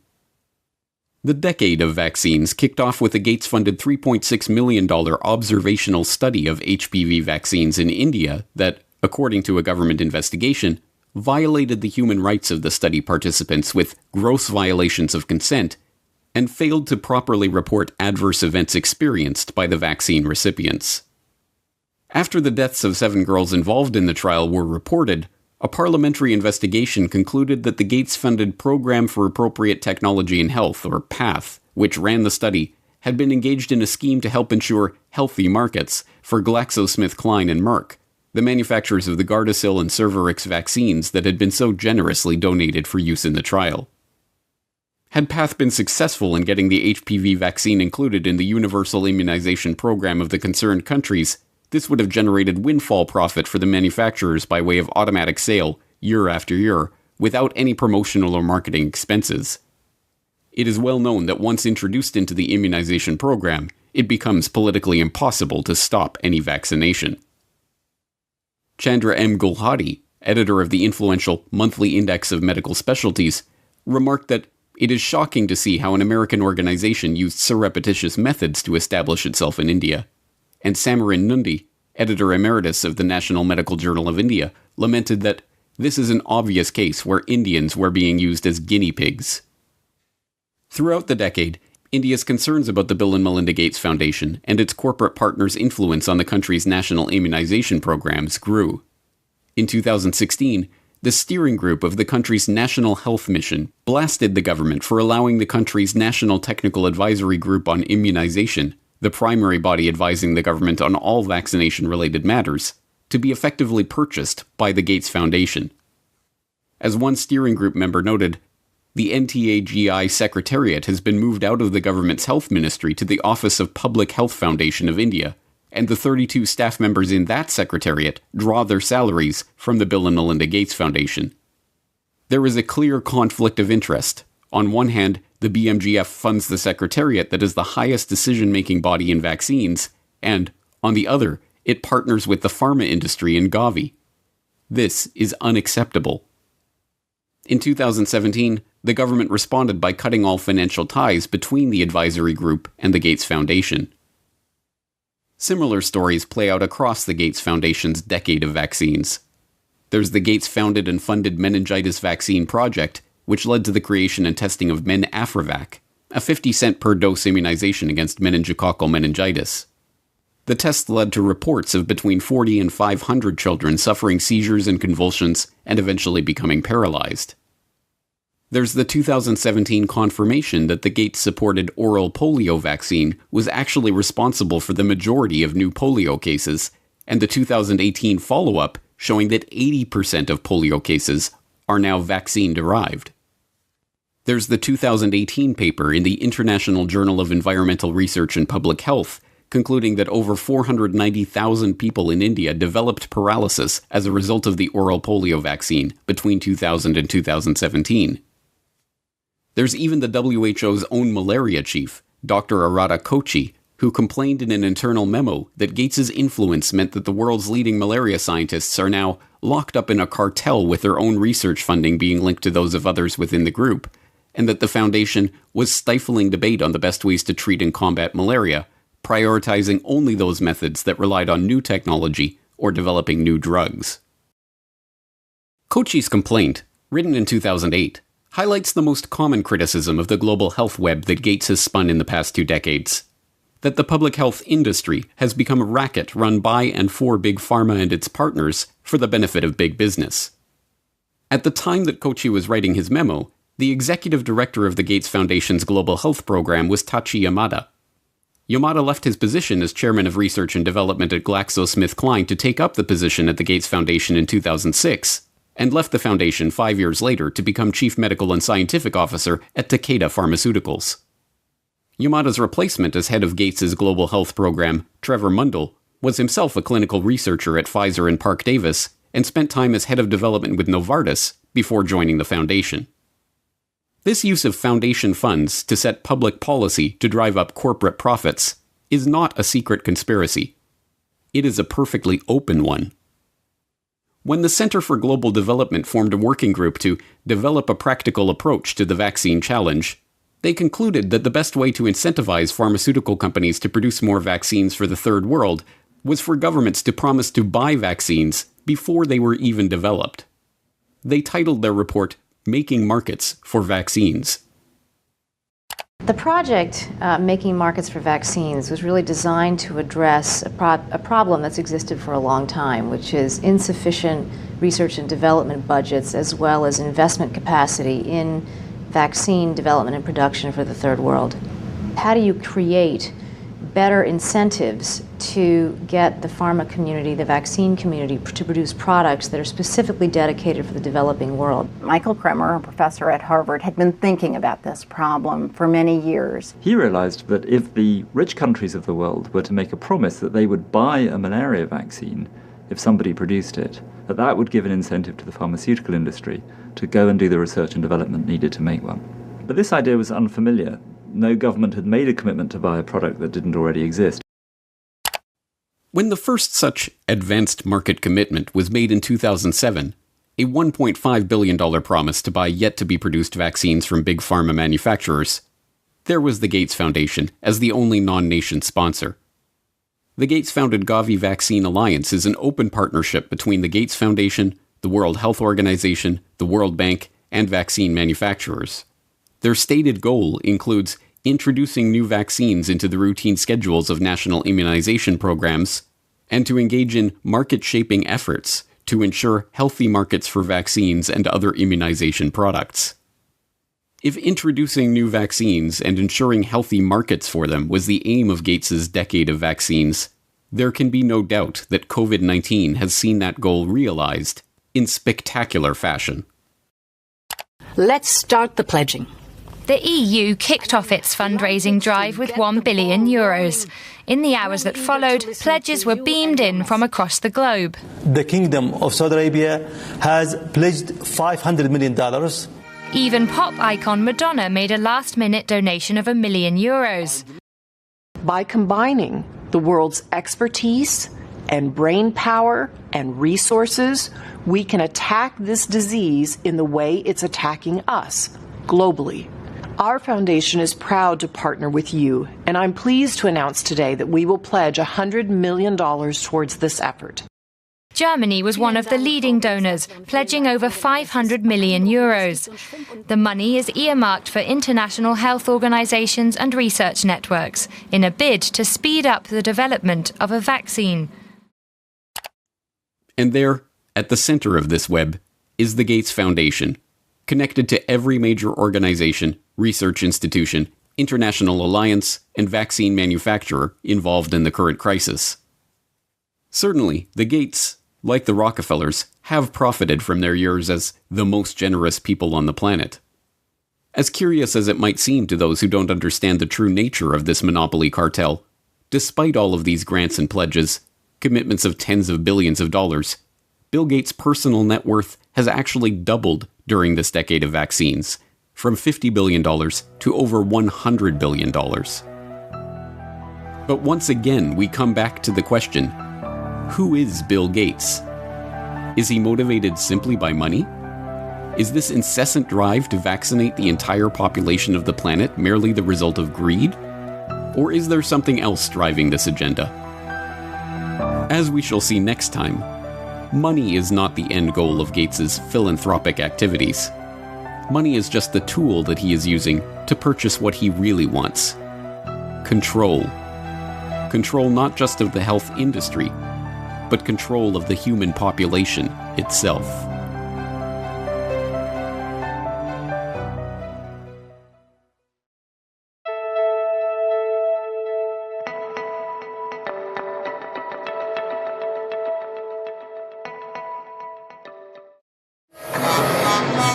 The decade of vaccines kicked off with a Gates-funded $3.6 million observational study of HPV vaccines in India that, according to a government investigation, violated the human rights of the study participants with gross violations of consent and failed to properly report adverse events experienced by the vaccine recipients. After the deaths of 7 girls involved in the trial were reported, a parliamentary investigation concluded that the Gates-funded Program for Appropriate Technology in Health, or PATH, which ran the study, had been engaged in a scheme to help ensure healthy markets for GlaxoSmithKline and Merck, the manufacturers of the Gardasil and Cervarix vaccines that had been so generously donated for use in the trial. Had PATH been successful in getting the HPV vaccine included in the universal immunization program of the concerned countries, this would have generated windfall profit for the manufacturers by way of automatic sale, year after year, without any promotional or marketing expenses. It is well known that once introduced into the immunization program, it becomes politically impossible to stop any vaccination. Chandra M. Gulhati, editor of the influential Monthly Index of Medical Specialties, remarked that it is shocking to see how an American organization used surreptitious methods to establish itself in India. And Samarin Nundi, editor emeritus of the National Medical Journal of India, lamented that this is an obvious case where Indians were being used as guinea pigs. Throughout the decade, India's concerns about the Bill and Melinda Gates Foundation and its corporate partners' influence on the country's national immunization programs grew. In 2016, the steering group of the country's National Health Mission blasted the government for allowing the country's National Technical Advisory Group on Immunization, the primary body advising the government on all vaccination-related matters, to be effectively purchased by the Gates Foundation. As one steering group member noted, the NTAGI Secretariat has been moved out of the government's health ministry to the Office of Public Health Foundation of India, and the 32 staff members in that secretariat draw their salaries from the Bill and Melinda Gates Foundation. There is a clear conflict of interest. On one hand, the BMGF funds the secretariat that is the highest decision-making body in vaccines, and, on the other, it partners with the pharma industry in Gavi. This is unacceptable. In 2017, the government responded by cutting all financial ties between the advisory group and the Gates Foundation. Similar stories play out across the Gates Foundation's decade of vaccines. There's the Gates-founded and funded meningitis vaccine project, which led to the creation and testing of MenAfrivac, a 50-cent per dose immunization against meningococcal meningitis. The test led to reports of between 40 and 500 children suffering seizures and convulsions and eventually becoming paralyzed. There's the 2017 confirmation that the Gates-supported oral polio vaccine was actually responsible for the majority of new polio cases, and the 2018 follow-up showing that 80% of polio cases are now vaccine-derived. There's the 2018 paper in the International Journal of Environmental Research and Public Health concluding that over 490,000 people in India developed paralysis as a result of the oral polio vaccine between 2000 and 2017. There's even the WHO's own malaria chief, Dr. Arata Kochi, who complained in an internal memo that Gates's influence meant that the world's leading malaria scientists are now locked up in a cartel with their own research funding being linked to those of others within the group, and that the foundation was stifling debate on the best ways to treat and combat malaria, prioritizing only those methods that relied on new technology or developing new drugs. Kochi's complaint, written in 2008, highlights the most common criticism of the global health web that Gates has spun in the past 2 decades. That the public health industry has become a racket run by and for Big Pharma and its partners for the benefit of big business. At the time that Kochi was writing his memo, the executive director of the Gates Foundation's Global Health Program was Tachi Yamada. Yamada left his position as chairman of research and development at GlaxoSmithKline to take up the position at the Gates Foundation in 2006, and left the foundation 5 years later to become chief medical and scientific officer at Takeda Pharmaceuticals. Yamada's replacement as head of Gates's Global Health Program, Trevor Mundell, was himself a clinical researcher at Pfizer and Park Davis, and spent time as head of development with Novartis before joining the foundation. This use of foundation funds to set public policy to drive up corporate profits is not a secret conspiracy. It is a perfectly open one. When the Center for Global Development formed a working group to develop a practical approach to the vaccine challenge, they concluded that the best way to incentivize pharmaceutical companies to produce more vaccines for the Third World was for governments to promise to buy vaccines before they were even developed. They titled their report, "Making Markets for Vaccines." The project, Making Markets for Vaccines, was really designed to address a problem that's existed for a long time, which is insufficient research and development budgets as well as investment capacity in vaccine development and production for the Third World. How do you create better incentives to get the pharma community, the vaccine community, to produce products that are specifically dedicated for the developing world? Michael Kremer, a professor at Harvard, had been thinking about this problem for many years. He realized that if the rich countries of the world were to make a promise that they would buy a malaria vaccine if somebody produced it, that would give an incentive to the pharmaceutical industry to go and do the research and development needed to make one. But this idea was unfamiliar. No government had made a commitment to buy a product that didn't already exist. When the first such advanced market commitment was made in 2007, a $1.5 billion promise to buy yet-to-be-produced vaccines from big pharma manufacturers, there was the Gates Foundation as the only non-nation sponsor. The Gates-founded Gavi Vaccine Alliance is an open partnership between the Gates Foundation, the World Health Organization, the World Bank, and vaccine manufacturers. Their stated goal includes introducing new vaccines into the routine schedules of national immunization programs, and to engage in market-shaping efforts to ensure healthy markets for vaccines and other immunization products. If introducing new vaccines and ensuring healthy markets for them was the aim of Gates's decade of vaccines, there can be no doubt that COVID-19 has seen that goal realized in spectacular fashion. Let's start the pledging. The EU kicked off its fundraising drive with €1 billion. In the hours that followed, pledges were beamed in from across the globe. The Kingdom of Saudi Arabia has pledged $500 million. Even pop icon Madonna made a last-minute donation of €1 million. By combining the world's expertise and brain power and resources, we can attack this disease in the way it's attacking us, globally. Our foundation is proud to partner with you, and I'm pleased to announce today that we will pledge $100 million towards this effort. Germany was one of the leading donors, pledging over €500 million. The money is earmarked for international health organizations and research networks in a bid to speed up the development of a vaccine. And there, at the center of this web, is the Gates Foundation, connected to every major organization, research institution, international alliance, and vaccine manufacturer involved in the current crisis. Certainly, the Gates, like the Rockefellers, have profited from their years as the most generous people on the planet. As curious as it might seem to those who don't understand the true nature of this monopoly cartel, Despite all of these grants and pledges, commitments of tens of billions of dollars, Bill Gates' personal net worth has actually doubled during this decade of vaccines, from $50 billion to over $100 billion. But once again, we come back to the question, who is Bill Gates? Is he motivated simply by money? Is this incessant drive to vaccinate the entire population of the planet merely the result of greed? Or is there something else driving this agenda? As we shall see next time, money is not the end goal of Gates's philanthropic activities. Money is just the tool that he is using to purchase what he really wants. Control. Control not just of the health industry, but control of the human population itself.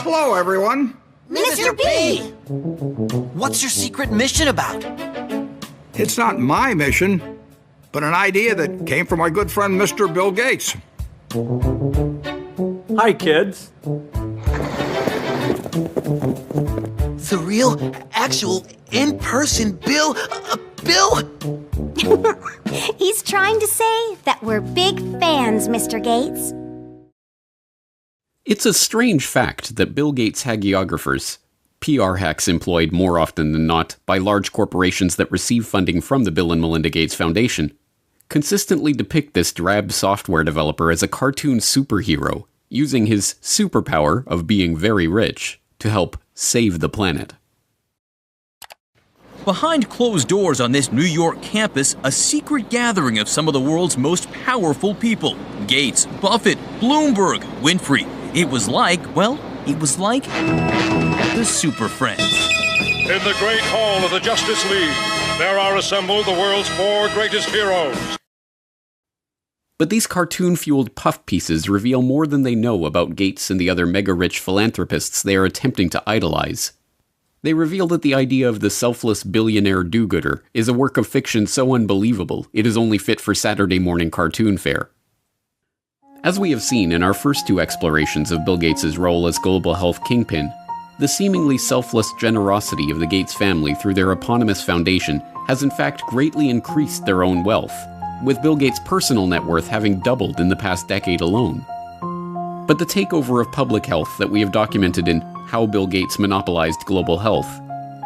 Hello, everyone. Mr. B! What's your secret mission about? It's not my mission, but an idea that came from my good friend, Mr. Bill Gates. Hi, kids. The real, actual, in-person Bill... Bill? He's trying to say that we're big fans, Mr. Gates. It's a strange fact that Bill Gates' hagiographers, PR hacks employed more often than not by large corporations that receive funding from the Bill and Melinda Gates Foundation, consistently depict this drab software developer as a cartoon superhero, using his superpower of being very rich to help save the planet. Behind closed doors on this New York campus, a secret gathering of some of the world's most powerful people. Gates, Buffett, Bloomberg, Winfrey. It was like the Super Friends. In the great hall of the Justice League, there are assembled the world's 4 greatest heroes. But these cartoon-fueled puff pieces reveal more than they know about Gates and the other mega-rich philanthropists they are attempting to idolize. They reveal that the idea of the selfless billionaire do-gooder is a work of fiction so unbelievable it is only fit for Saturday morning cartoon fare. As we have seen in our first 2 explorations of Bill Gates' role as global health kingpin, the seemingly selfless generosity of the Gates family through their eponymous foundation has in fact greatly increased their own wealth, with Bill Gates' personal net worth having doubled in the past decade alone. But the takeover of public health that we have documented in How Bill Gates Monopolized Global Health,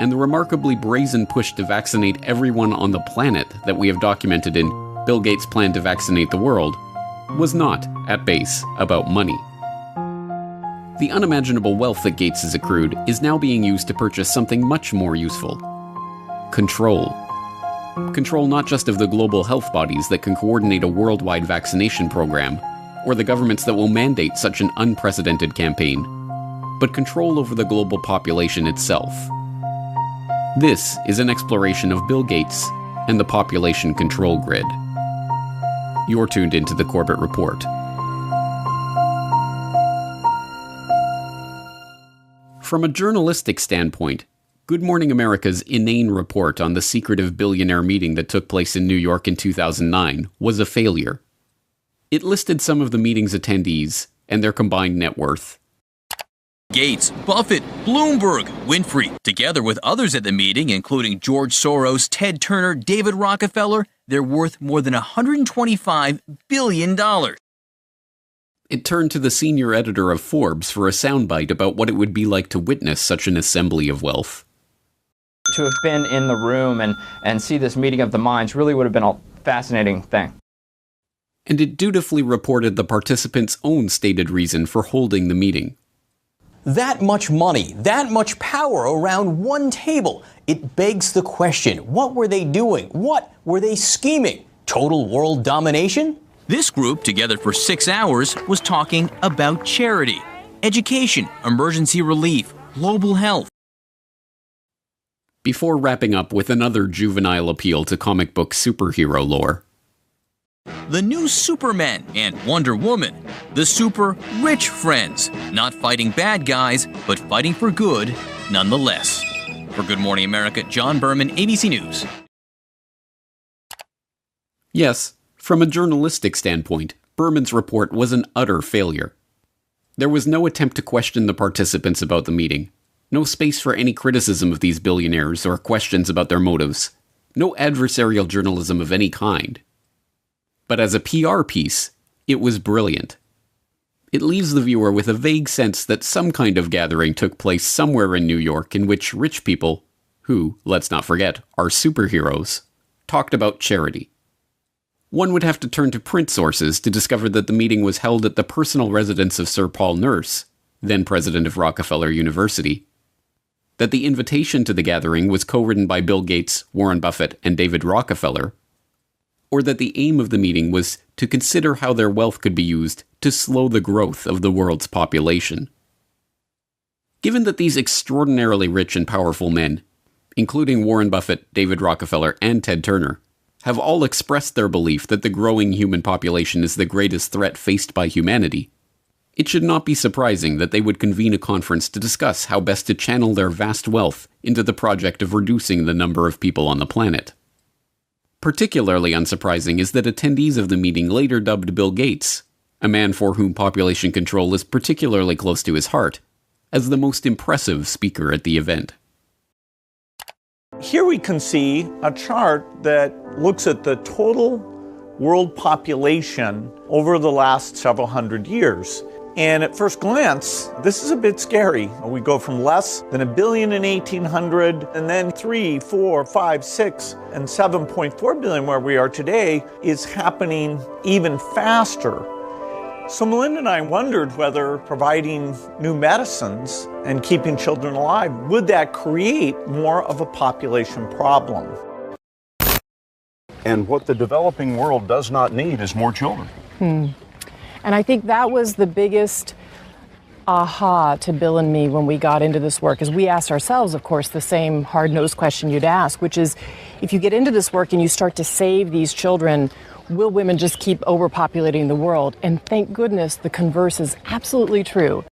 and the remarkably brazen push to vaccinate everyone on the planet that we have documented in Bill Gates' Plan to Vaccinate the World, was not, at base, about money. The unimaginable wealth that Gates has accrued is now being used to purchase something much more useful. Control. Control not just of the global health bodies that can coordinate a worldwide vaccination program, or the governments that will mandate such an unprecedented campaign, but control over the global population itself. This is an exploration of Bill Gates and the population control grid. You're tuned into the Corbett Report. From a journalistic standpoint, Good Morning America's inane report on the secretive billionaire meeting that took place in New York in 2009 was a failure. It listed some of the meeting's attendees and their combined net worth. Gates, Buffett, Bloomberg, Winfrey, together with others at the meeting, including George Soros, Ted Turner, David Rockefeller, they're worth more than $125 billion. It turned to the senior editor of Forbes for a soundbite about what it would be like to witness such an assembly of wealth. To have been in the room and see this meeting of the minds really would have been a fascinating thing. And it dutifully reported the participants' own stated reason for holding the meeting. That much money, that much power around one table. It begs the question, what were they doing? What were they scheming? Total world domination? This group, together for 6 hours, was talking about charity, education, emergency relief, global health. Before wrapping up with another juvenile appeal to comic book superhero lore. The new Superman and Wonder Woman, the super rich friends, not fighting bad guys, but fighting for good nonetheless. For Good Morning America, John Berman, ABC News. Yes, from a journalistic standpoint, Berman's report was an utter failure. There was no attempt to question the participants about the meeting, no space for any criticism of these billionaires or questions about their motives, no adversarial journalism of any kind. But as a PR piece, it was brilliant. It leaves the viewer with a vague sense that some kind of gathering took place somewhere in New York in which rich people, who, let's not forget, are superheroes, talked about charity. One would have to turn to print sources to discover that the meeting was held at the personal residence of Sir Paul Nurse, then president of Rockefeller University, that the invitation to the gathering was co-written by Bill Gates, Warren Buffett, and David Rockefeller, or that the aim of the meeting was to consider how their wealth could be used to slow the growth of the world's population. Given that these extraordinarily rich and powerful men, including Warren Buffett, David Rockefeller, and Ted Turner, have all expressed their belief that the growing human population is the greatest threat faced by humanity, it should not be surprising that they would convene a conference to discuss how best to channel their vast wealth into the project of reducing the number of people on the planet. Particularly unsurprising is that attendees of the meeting later dubbed Bill Gates, a man for whom population control is particularly close to his heart, as the most impressive speaker at the event. Here we can see a chart that looks at the total world population over the last several hundred years. And at first glance, this is a bit scary. We go from less than 1 billion in 1800, and then 3, 4, 5, 6, and 7.4 billion where we are today is happening even faster. So Melinda and I wondered whether providing new medicines and keeping children alive, would that create more of a population problem? And what the developing world does not need is more children. And I think that was the biggest aha to Bill and me when we got into this work, is we asked ourselves, of course, the same hard-nosed question you'd ask, which is, if you get into this work and you start to save these children, will women just keep overpopulating the world? And thank goodness the converse is absolutely true.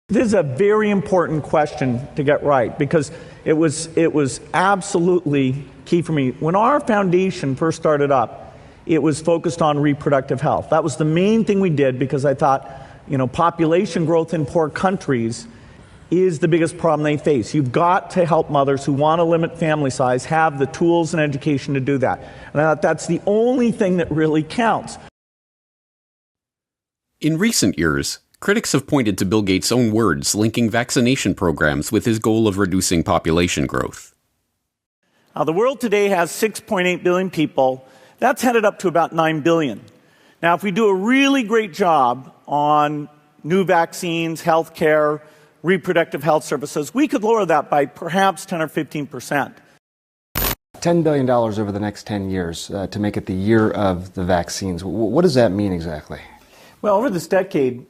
This is a very important question to get right, because it was absolutely key for me. When our foundation first started up, it was focused on reproductive health. That was the main thing we did, because I thought, population growth in poor countries is the biggest problem they face. You've got to help mothers who want to limit family size have the tools and education to do that. And I thought that's the only thing that really counts. In recent years, critics have pointed to Bill Gates' own words linking vaccination programs with his goal of reducing population growth. Now, the world today has 6.8 billion people. That's headed up to about 9 billion. Now, if we do a really great job on new vaccines, healthcare, reproductive health services, we could lower that by perhaps 10 or 15%. $10 billion over the next 10 years to make it the year of the vaccines. What does that mean exactly? Well, over this decade,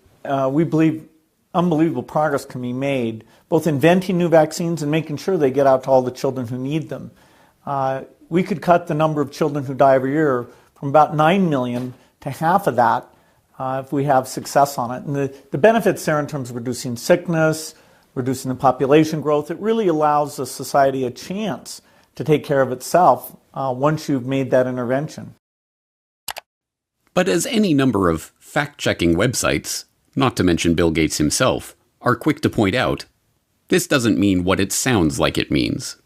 we believe unbelievable progress can be made, both inventing new vaccines and making sure they get out to all the children who need them. We could cut the number of children who die every year from about 9 million to half of that if we have success on it. And the benefits there in terms of reducing sickness, reducing the population growth, it really allows the society a chance to take care of itself once you've made that intervention. But as any number of fact-checking websites, not to mention Bill Gates himself, are quick to point out, this doesn't mean what it sounds like it means.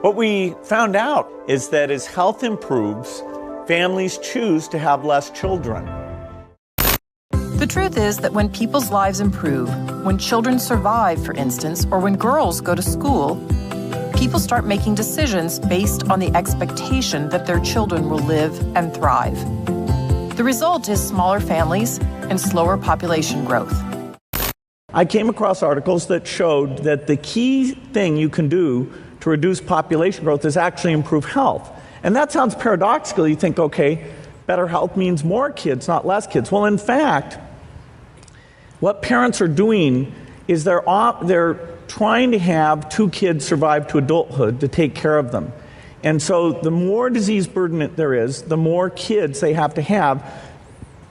What we found out is that as health improves, families choose to have less children. The truth is that when people's lives improve, when children survive, for instance, or when girls go to school, people start making decisions based on the expectation that their children will live and thrive. The result is smaller families and slower population growth. I came across articles that showed that the key thing you can do to reduce population growth is actually improve health. And that sounds paradoxical. You think, okay, better health means more kids, not less kids. Well, in fact, what parents are doing is they're trying to have 2 kids survive to adulthood to take care of them. And so the more disease burden there is, the more kids they have to have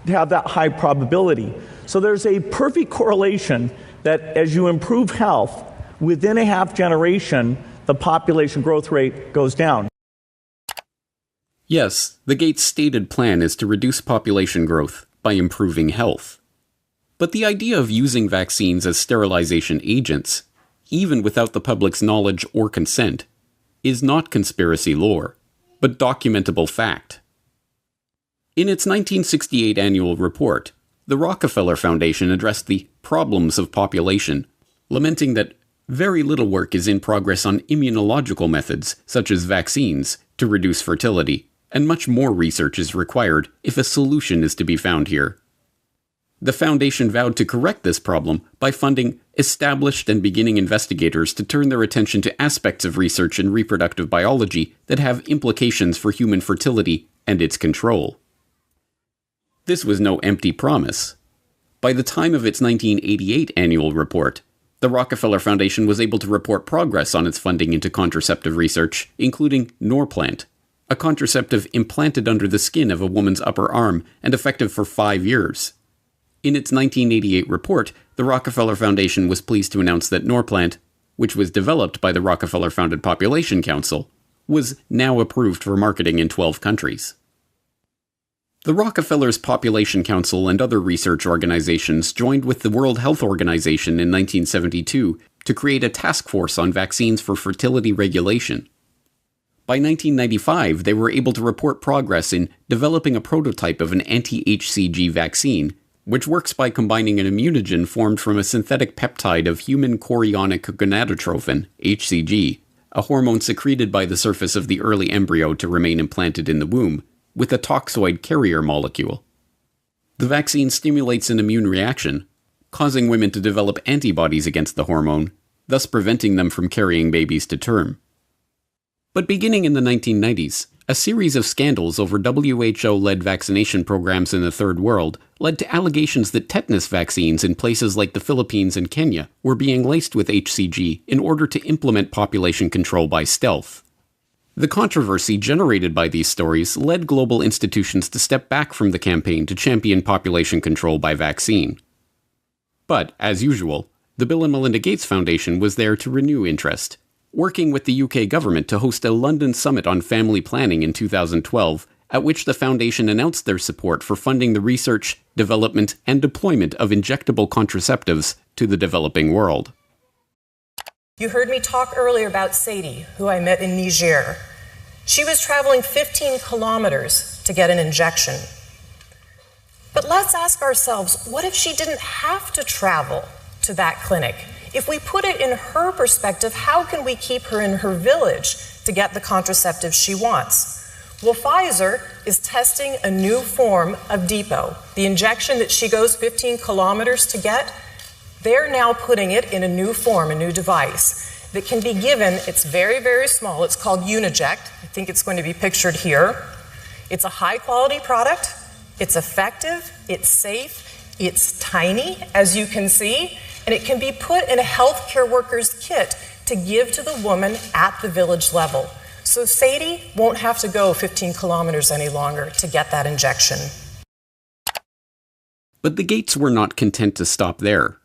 that high probability. So there's a perfect correlation that as you improve health, within a half generation, the population growth rate goes down. Yes, the Gates' stated plan is to reduce population growth by improving health. But the idea of using vaccines as sterilization agents, even without the public's knowledge or consent, is not conspiracy lore, but documentable fact. In its 1968 annual report, the Rockefeller Foundation addressed the problems of population, lamenting that very little work is in progress on immunological methods, such as vaccines, to reduce fertility, and much more research is required if a solution is to be found here. The foundation vowed to correct this problem by funding established and beginning investigators to turn their attention to aspects of research in reproductive biology that have implications for human fertility and its control. This was no empty promise. By the time of its 1988 annual report, the Rockefeller Foundation was able to report progress on its funding into contraceptive research, including Norplant, a contraceptive implanted under the skin of a woman's upper arm and effective for 5 years. In its 1988 report, the Rockefeller Foundation was pleased to announce that Norplant, which was developed by the Rockefeller-founded Population Council, was now approved for marketing in 12 countries. The Rockefeller's Population Council and other research organizations joined with the World Health Organization in 1972 to create a task force on vaccines for fertility regulation. By 1995, they were able to report progress in developing a prototype of an anti-HCG vaccine, which works by combining an immunogen formed from a synthetic peptide of human chorionic gonadotrophin, HCG, a hormone secreted by the surface of the early embryo to remain implanted in the womb, with a toxoid carrier molecule. The vaccine stimulates an immune reaction, causing women to develop antibodies against the hormone, thus preventing them from carrying babies to term. But beginning in the 1990s, a series of scandals over WHO-led vaccination programs in the Third World led to allegations that tetanus vaccines in places like the Philippines and Kenya were being laced with HCG in order to implement population control by stealth. The controversy generated by these stories led global institutions to step back from the campaign to champion population control by vaccine. But, as usual, the Bill and Melinda Gates Foundation was there to renew interest, working with the UK government to host a London summit on family planning in 2012, at which the foundation announced their support for funding the research, development, and deployment of injectable contraceptives to the developing world. You heard me talk earlier about Sadie, who I met in Niger. She was traveling 15 kilometers to get an injection. But let's ask ourselves, what if she didn't have to travel to that clinic? If we put it in her perspective, how can we keep her in her village to get the contraceptive she wants? Well, Pfizer is testing a new form of Depot, the injection that she goes 15 kilometers to get. They're now putting it in a new form, a new device that can be given. It's very, very small. It's called Uniject. I think it's going to be pictured here. It's a high-quality product. It's effective. It's safe. It's tiny, as you can see. And it can be put in a healthcare worker's kit to give to the woman at the village level. So Sadie won't have to go 15 kilometers any longer to get that injection. But the Gates were not content to stop there.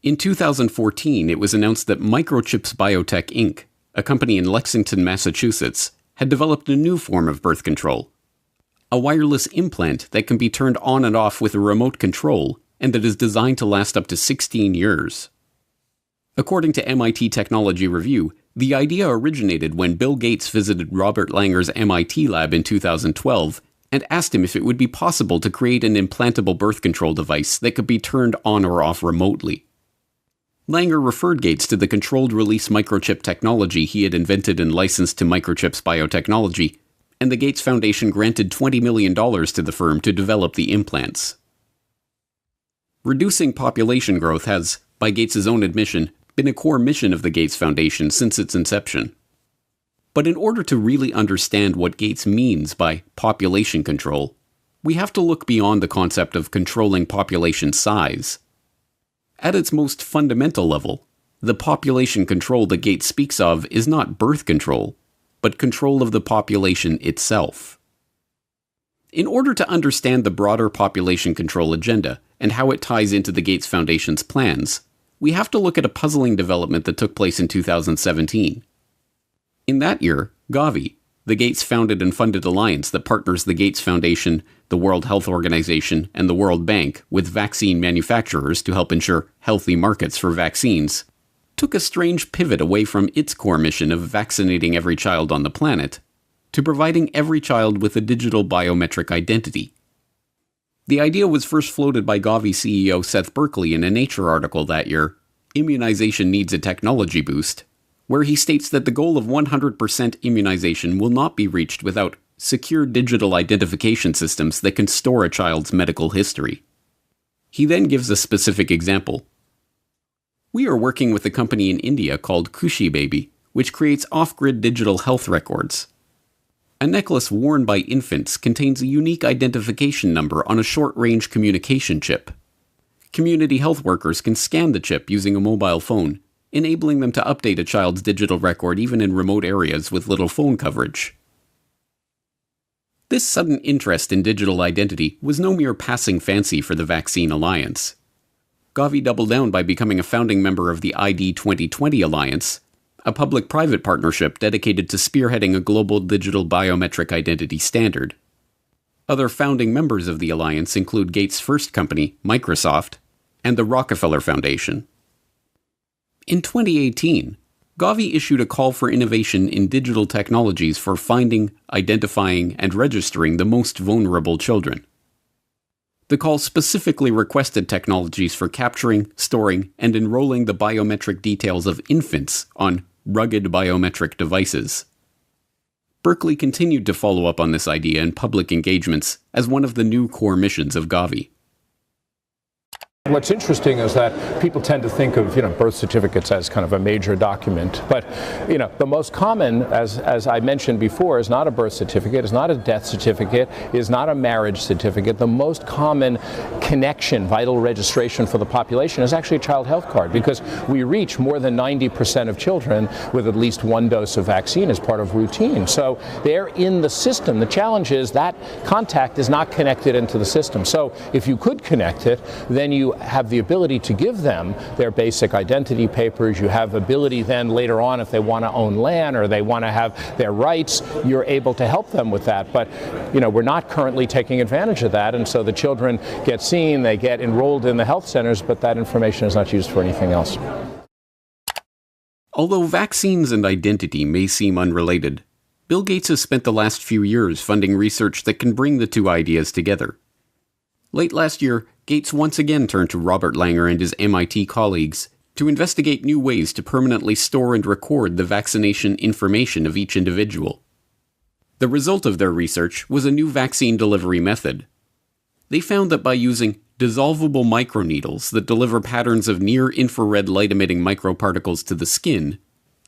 In 2014, it was announced that Microchips Biotech Inc., a company in Lexington, Massachusetts, had developed a new form of birth control. A wireless implant that can be turned on and off with a remote control and that is designed to last up to 16 years. According to MIT Technology Review, the idea originated when Bill Gates visited Robert Langer's MIT lab in 2012 and asked him if it would be possible to create an implantable birth control device that could be turned on or off remotely. Langer referred Gates to the controlled release microchip technology he had invented and licensed to Microchips Biotechnology, and the Gates Foundation granted $20 million to the firm to develop the implants. Reducing population growth has, by Gates' own admission, been a core mission of the Gates Foundation since its inception. But in order to really understand what Gates means by population control, we have to look beyond the concept of controlling population size. At its most fundamental level, the population control that Gates speaks of is not birth control, but control of the population itself. In order to understand the broader population control agenda and how it ties into the Gates Foundation's plans, we have to look at a puzzling development that took place in 2017. In that year, Gavi, the Gates founded and funded alliance that partners the Gates Foundation, the World Health Organization, and the World Bank with vaccine manufacturers to help ensure healthy markets for vaccines, took a strange pivot away from its core mission of vaccinating every child on the planet to providing every child with a digital biometric identity. The idea was first floated by Gavi CEO Seth Berkley in a Nature article that year, Immunization Needs a Technology Boost, where he states that the goal of 100% immunization will not be reached without secure digital identification systems that can store a child's medical history. He then gives a specific example. We are working with a company in India called Kushi Baby, which creates off-grid digital health records. A necklace worn by infants contains a unique identification number on a short-range communication chip. Community health workers can scan the chip using a mobile phone, enabling them to update a child's digital record even in remote areas with little phone coverage. This sudden interest in digital identity was no mere passing fancy for the Vaccine Alliance. Gavi doubled down by becoming a founding member of the ID 2020 Alliance, a public-private partnership dedicated to spearheading a global digital biometric identity standard. Other founding members of the alliance include Gates' first company, Microsoft, and the Rockefeller Foundation. In 2018, Gavi issued a call for innovation in digital technologies for finding, identifying, and registering the most vulnerable children. The call specifically requested technologies for capturing, storing, and enrolling the biometric details of infants on rugged biometric devices. Berkeley continued to follow up on this idea in public engagements as one of the new core missions of Gavi. What's interesting is that people tend to think of, birth certificates as kind of a major document, but, the most common, as I mentioned before, is not a birth certificate, is not a death certificate, is not a marriage certificate. The most common connection, vital registration for the population is actually a child health card, because we reach more than 90% of children with at least one dose of vaccine as part of routine. So they're in the system. The challenge is that contact is not connected into the system. So if you could connect it, then you have the ability to give them their basic identity papers. You have ability then later on, if they want to own land or they want to have their rights, you're able to help them with that. But, we're not currently taking advantage of that. And so the children get seen, they get enrolled in the health centers, but that information is not used for anything else. Although vaccines and identity may seem unrelated, Bill Gates has spent the last few years funding research that can bring the two ideas together. Late last year, Gates once again turned to Robert Langer and his MIT colleagues to investigate new ways to permanently store and record the vaccination information of each individual. The result of their research was a new vaccine delivery method. They found that by using dissolvable microneedles that deliver patterns of near-infrared light-emitting microparticles to the skin,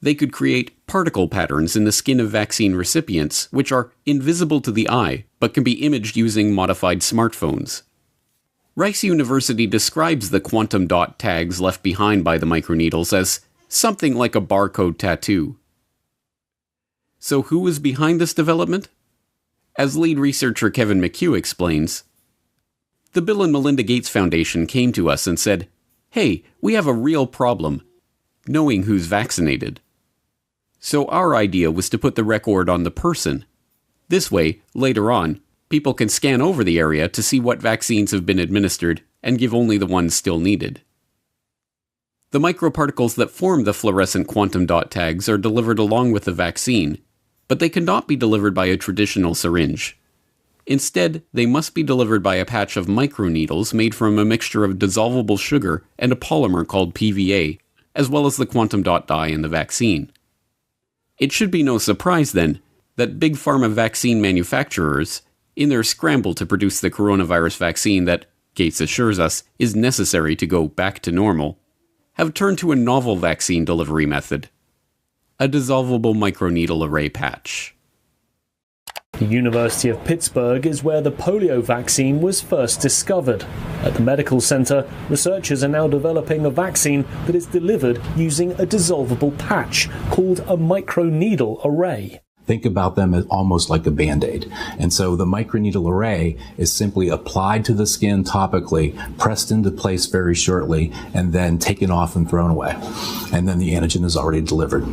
they could create particle patterns in the skin of vaccine recipients which are invisible to the eye but can be imaged using modified smartphones. Rice University describes the quantum dot tags left behind by the microneedles as something like a barcode tattoo. So who is behind this development? As lead researcher Kevin McHugh explains, the Bill and Melinda Gates Foundation came to us and said, "Hey, we have a real problem, knowing who's vaccinated." So our idea was to put the record on the person. This way, later on, people can scan over the area to see what vaccines have been administered and give only the ones still needed. The microparticles that form the fluorescent quantum dot tags are delivered along with the vaccine, but they cannot be delivered by a traditional syringe. Instead, they must be delivered by a patch of microneedles made from a mixture of dissolvable sugar and a polymer called PVA, as well as the quantum dot dye in the vaccine. It should be no surprise, then, that big pharma vaccine manufacturers, in their scramble to produce the coronavirus vaccine that, Gates assures us, is necessary to go back to normal, have turned to a novel vaccine delivery method: a dissolvable microneedle array patch. The University of Pittsburgh is where the polio vaccine was first discovered. At the medical center, researchers are now developing a vaccine that is delivered using a dissolvable patch called a microneedle array. Think about them as almost like a Band-Aid. And so the microneedle array is simply applied to the skin topically, pressed into place very shortly, and then taken off and thrown away. And then the antigen is already delivered.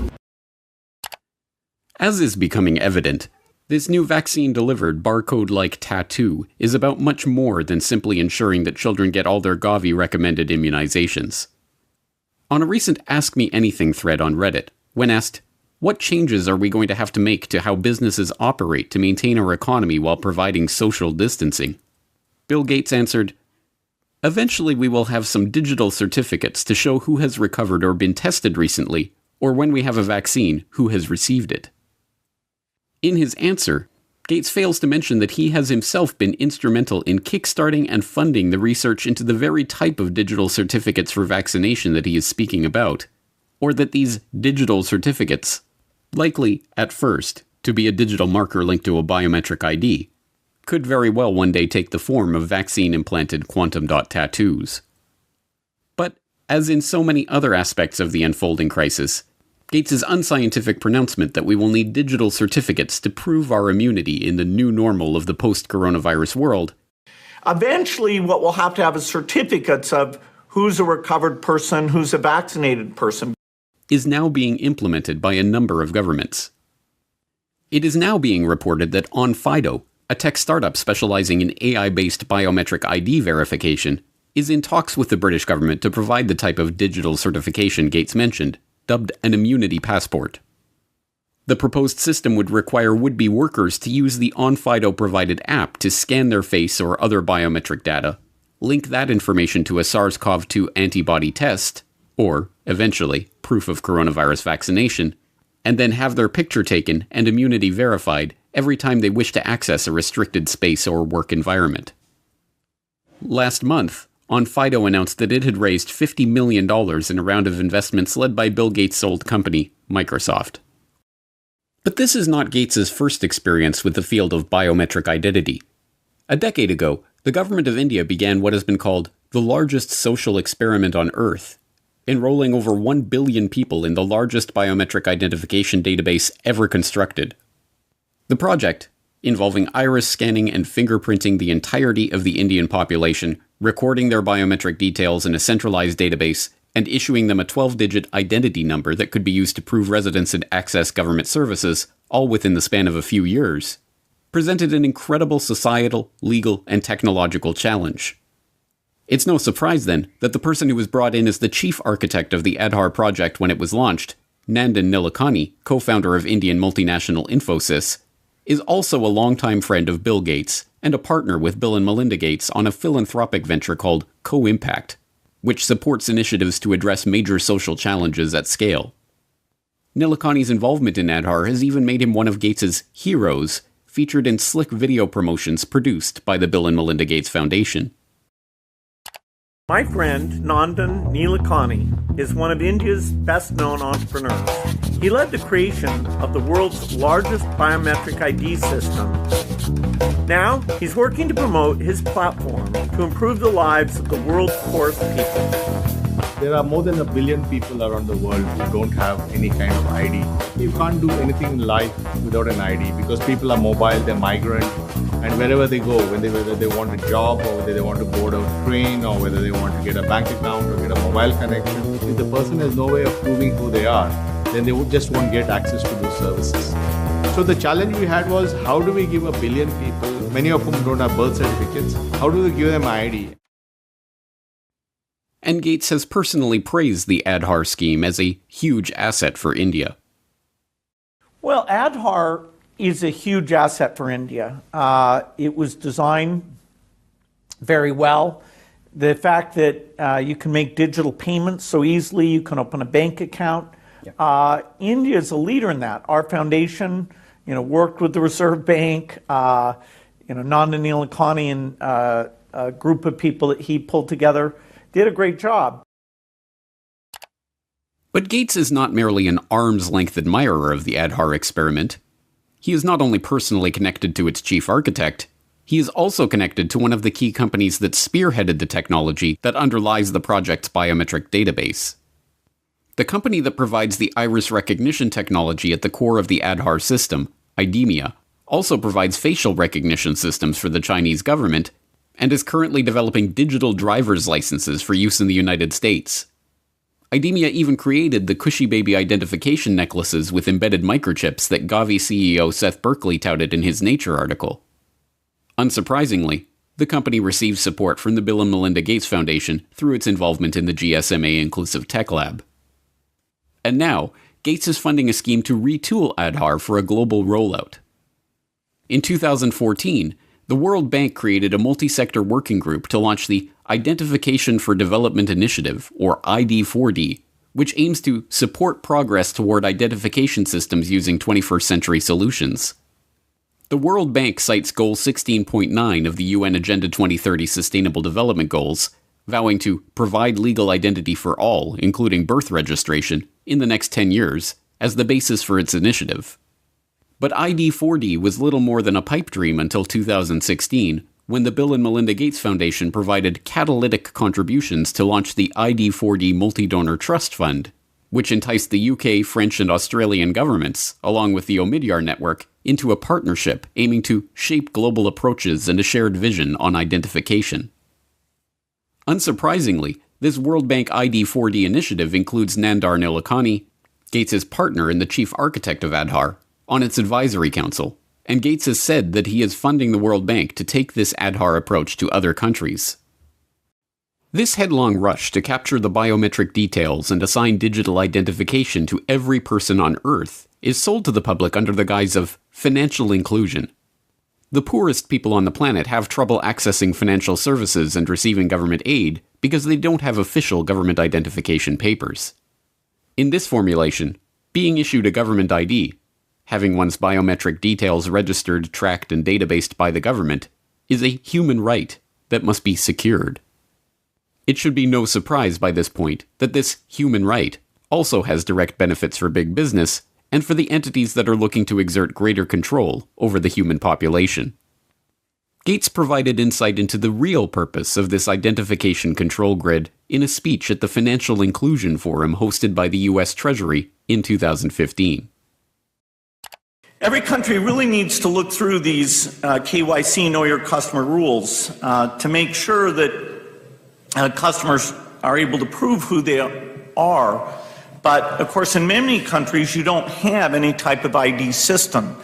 As is becoming evident, This new vaccine-delivered barcode-like tattoo is about much more than simply ensuring that children get all their Gavi-recommended immunizations. On a recent Ask Me Anything thread on Reddit, when asked, "What changes are we going to have to make to how businesses operate to maintain our economy while providing social distancing?" Bill Gates answered, "Eventually we will have some digital certificates to show who has recovered or been tested recently, or when we have a vaccine, who has received it." In his answer, Gates fails to mention that he has himself been instrumental in kickstarting and funding the research into the very type of digital certificates for vaccination that he is speaking about, or that these digital certificates, likely, at first, to be a digital marker linked to a biometric ID, could very well one day take the form of vaccine-implanted quantum dot tattoos. But, as in so many other aspects of the unfolding crisis, Gates' unscientific pronouncement that we will need digital certificates to prove our immunity in the new normal of the post-coronavirus world. Eventually, what we'll have to have is certificates of who's a recovered person, who's a vaccinated person. Is now being implemented by a number of governments. It is now being reported that OnFido, a tech startup specializing in AI-based biometric ID verification, is in talks with the British government to provide the type of digital certification Gates mentioned, dubbed an immunity passport. The proposed system would require would-be workers to use the OnFido-provided app to scan their face or other biometric data, link that information to a SARS-CoV-2 antibody test, or, eventually, proof of coronavirus vaccination, and then have their picture taken and immunity verified every time they wish to access a restricted space or work environment. Last month, OnFido announced that it had raised $50 million in a round of investments led by Bill Gates' old company, Microsoft. But this is not Gates' first experience with the field of biometric identity. A decade ago, the government of India began what has been called the largest social experiment on Earth, enrolling over 1 billion people in the largest biometric identification database ever constructed. The project, involving iris scanning and fingerprinting the entirety of the Indian population, recording their biometric details in a centralized database, and issuing them a 12-digit identity number that could be used to prove residence and access government services, all within the span of a few years, presented an incredible societal, legal, and technological challenge. It's no surprise, then, that the person who was brought in as the chief architect of the Aadhaar project when it was launched, Nandan Nilekani, co-founder of Indian multinational Infosys, is also a longtime friend of Bill Gates and a partner with Bill and Melinda Gates on a philanthropic venture called Co-Impact, which supports initiatives to address major social challenges at scale. Nilekani's involvement in Aadhaar has even made him one of Gates's heroes, featured in slick video promotions produced by the Bill and Melinda Gates Foundation. My friend Nandan Nilekani is one of India's best-known entrepreneurs. He led the creation of the world's largest biometric ID system. Now, he's working to promote his platform to improve the lives of the world's poorest people. There are more than 1 billion people around the world who don't have any kind of ID. You can't do anything in life without an ID because people are mobile, they're migrant, and wherever they go, whether they want a job or whether they want to board a train or whether they want to get a bank account or get a mobile connection, if the person has no way of proving who they are, then they just won't get access to those services. So the challenge we had was, how do we give 1 billion people, many of whom don't have birth certificates, how do we give them ID? And Gates has personally praised the Aadhaar scheme as a huge asset for India. Well, Aadhaar is a huge asset for India. It was designed very well. The fact that you can make digital payments so easily, you can open a bank account. India is a leader in that. Our foundation, worked with the Reserve Bank. Nandan Nilekani and a group of people that he pulled together did a great job. But Gates is not merely an arm's-length admirer of the Aadhaar experiment. He is not only personally connected to its chief architect, he is also connected to one of the key companies that spearheaded the technology that underlies the project's biometric database. The company that provides the iris recognition technology at the core of the Aadhaar system, IDEMIA, also provides facial recognition systems for the Chinese government and is currently developing digital driver's licenses for use in the United States. IDEMIA even created the cushy baby identification necklaces with embedded microchips that Gavi CEO Seth Berkley touted in his Nature article. Unsurprisingly, the company receives support from the Bill and Melinda Gates Foundation through its involvement in the GSMA Inclusive Tech Lab. And now, Gates is funding a scheme to retool Aadhaar for a global rollout. In 2014, the World Bank created a multi-sector working group to launch the Identification for Development Initiative, or ID4D, which aims to support progress toward identification systems using 21st century solutions. The World Bank cites Goal 16.9 of the UN Agenda 2030 Sustainable Development Goals, vowing to provide legal identity for all, including birth registration, in the next 10 years, as the basis for its initiative. But ID4D was little more than a pipe dream until 2016, when the Bill and Melinda Gates Foundation provided catalytic contributions to launch the ID4D Multi-Donor Trust Fund, which enticed the UK, French, and Australian governments, along with the Omidyar network, into a partnership aiming to shape global approaches and a shared vision on identification. Unsurprisingly, this World Bank ID4D initiative includes Nandar Nilekani, Gates' partner and the chief architect of Aadhaar, on its advisory council, and Gates has said that he is funding the World Bank to take this Aadhaar approach to other countries. This headlong rush to capture the biometric details and assign digital identification to every person on Earth is sold to the public under the guise of financial inclusion. The poorest people on the planet have trouble accessing financial services and receiving government aid because they don't have official government identification papers. In this formulation, being issued a government ID, having one's biometric details registered, tracked, and databased by the government, is a human right that must be secured. It should be no surprise by this point that this human right also has direct benefits for big business and for the entities that are looking to exert greater control over the human population. Gates provided insight into the real purpose of this identification control grid in a speech at the Financial Inclusion Forum hosted by the U.S. Treasury in 2015. Every country really needs to look through these KYC Know Your Customer rules to make sure that customers are able to prove who they are. But of course, in many countries, you don't have any type of ID system.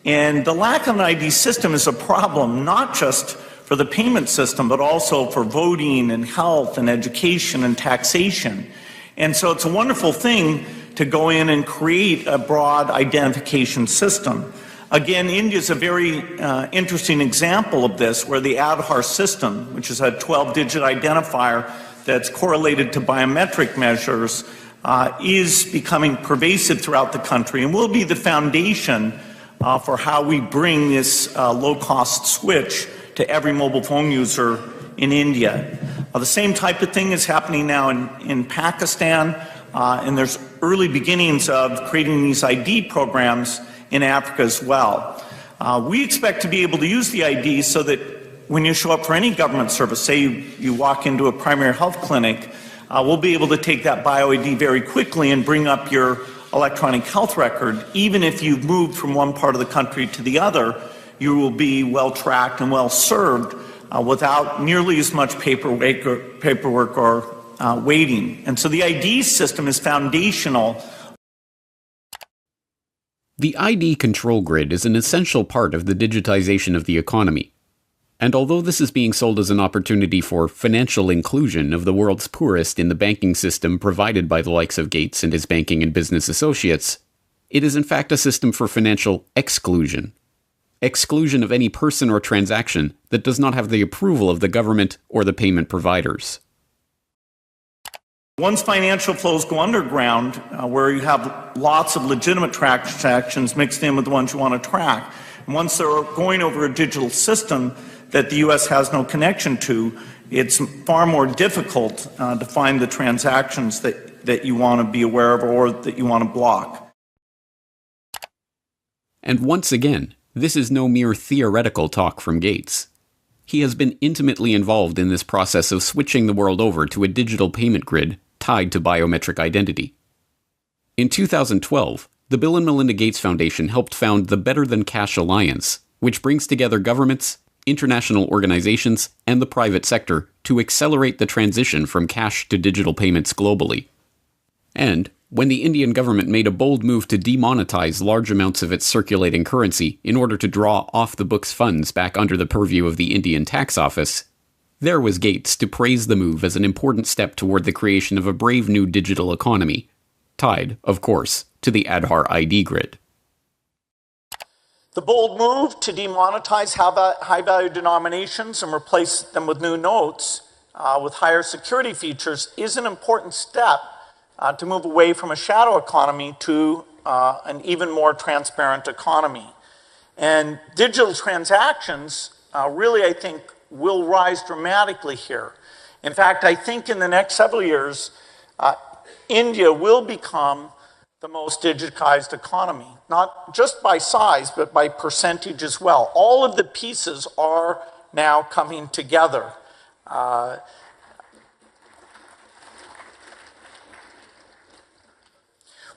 And the lack of an ID system is a problem, not just for the payment system, but also for voting and health and education and taxation. And so it's a wonderful thing to go in and create a broad identification system. Again, India is a very interesting example of this, where the Aadhaar system, which is a 12-digit identifier that's correlated to biometric measures, is becoming pervasive throughout the country and will be the foundation for how we bring this low-cost switch to every mobile phone user in India. The same type of thing is happening now in Pakistan, and there's early beginnings of creating these ID programs in Africa as well. We expect to be able to use the ID so that when you show up for any government service, say you walk into a primary health clinic, we'll be able to take that bio-ID very quickly and bring up your electronic health record. Even if you've moved from one part of the country to the other, you will be well tracked and well served without nearly as much paperwork or waiting. And so the ID system is foundational. The ID control grid is an essential part of the digitization of the economy. And although this is being sold as an opportunity for financial inclusion of the world's poorest in the banking system provided by the likes of Gates and his banking and business associates, it is in fact a system for financial exclusion. Exclusion of any person or transaction that does not have the approval of the government or the payment providers. Once financial flows go underground, where you have lots of legitimate transactions mixed in with the ones you want to track, and once they're going over a digital system that the U.S. has no connection to, it's far more difficult to find the transactions that you want to be aware of or that you want to block. And once again, this is no mere theoretical talk from Gates. He has been intimately involved in this process of switching the world over to a digital payment grid tied to biometric identity. In 2012, the Bill and Melinda Gates Foundation helped found the Better Than Cash Alliance, which brings together governments, international organizations, and the private sector to accelerate the transition from cash to digital payments globally. And when the Indian government made a bold move to demonetize large amounts of its circulating currency in order to draw off-the-books funds back under the purview of the Indian Tax Office, there was Gates to praise the move as an important step toward the creation of a brave new digital economy, tied, of course, to the Aadhaar ID grid. The bold move to demonetize high-value denominations and replace them with new notes with higher security features is an important step to move away from a shadow economy to an even more transparent economy. And digital transactions really, I think, will rise dramatically here. In fact, I think in the next several years, India will become the most digitized economy, not just by size, but by percentage as well. All of the pieces are now coming together.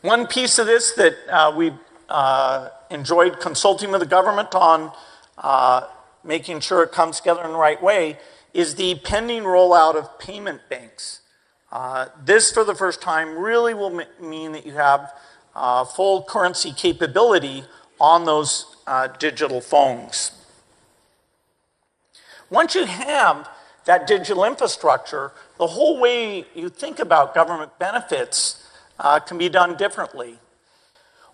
One piece of this that we enjoyed consulting with the government on making sure it comes together in the right way is the pending rollout of payment banks. This, for the first time, really will mean that you have full currency capability on those digital phones. Once you have that digital infrastructure, the whole way you think about government benefits can be done differently.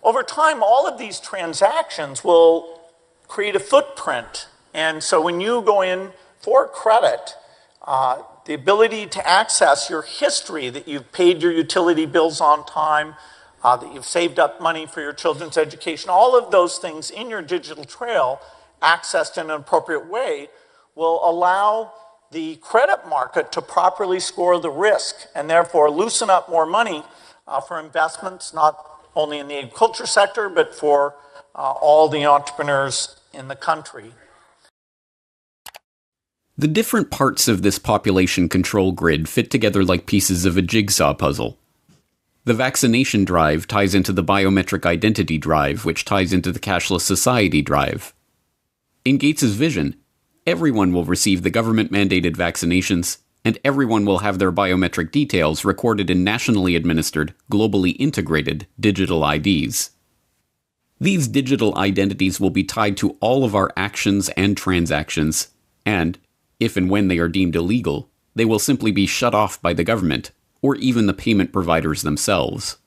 Over time, all of these transactions will create a footprint. And so when you go in for credit, the ability to access your history, that you've paid your utility bills on time, that you've saved up money for your children's education, all of those things in your digital trail, accessed in an appropriate way, will allow the credit market to properly score the risk and therefore loosen up more money for investments, not only in the agriculture sector, but for all the entrepreneurs in the country. The different parts of this population control grid fit together like pieces of a jigsaw puzzle. The vaccination drive ties into the biometric identity drive, which ties into the cashless society drive. In Gates's vision, everyone will receive the government-mandated vaccinations, and everyone will have their biometric details recorded in nationally administered, globally integrated digital IDs. These digital identities will be tied to all of our actions and transactions, and, if and when they are deemed illegal, they will simply be shut off by the government, or even the payment providers themselves.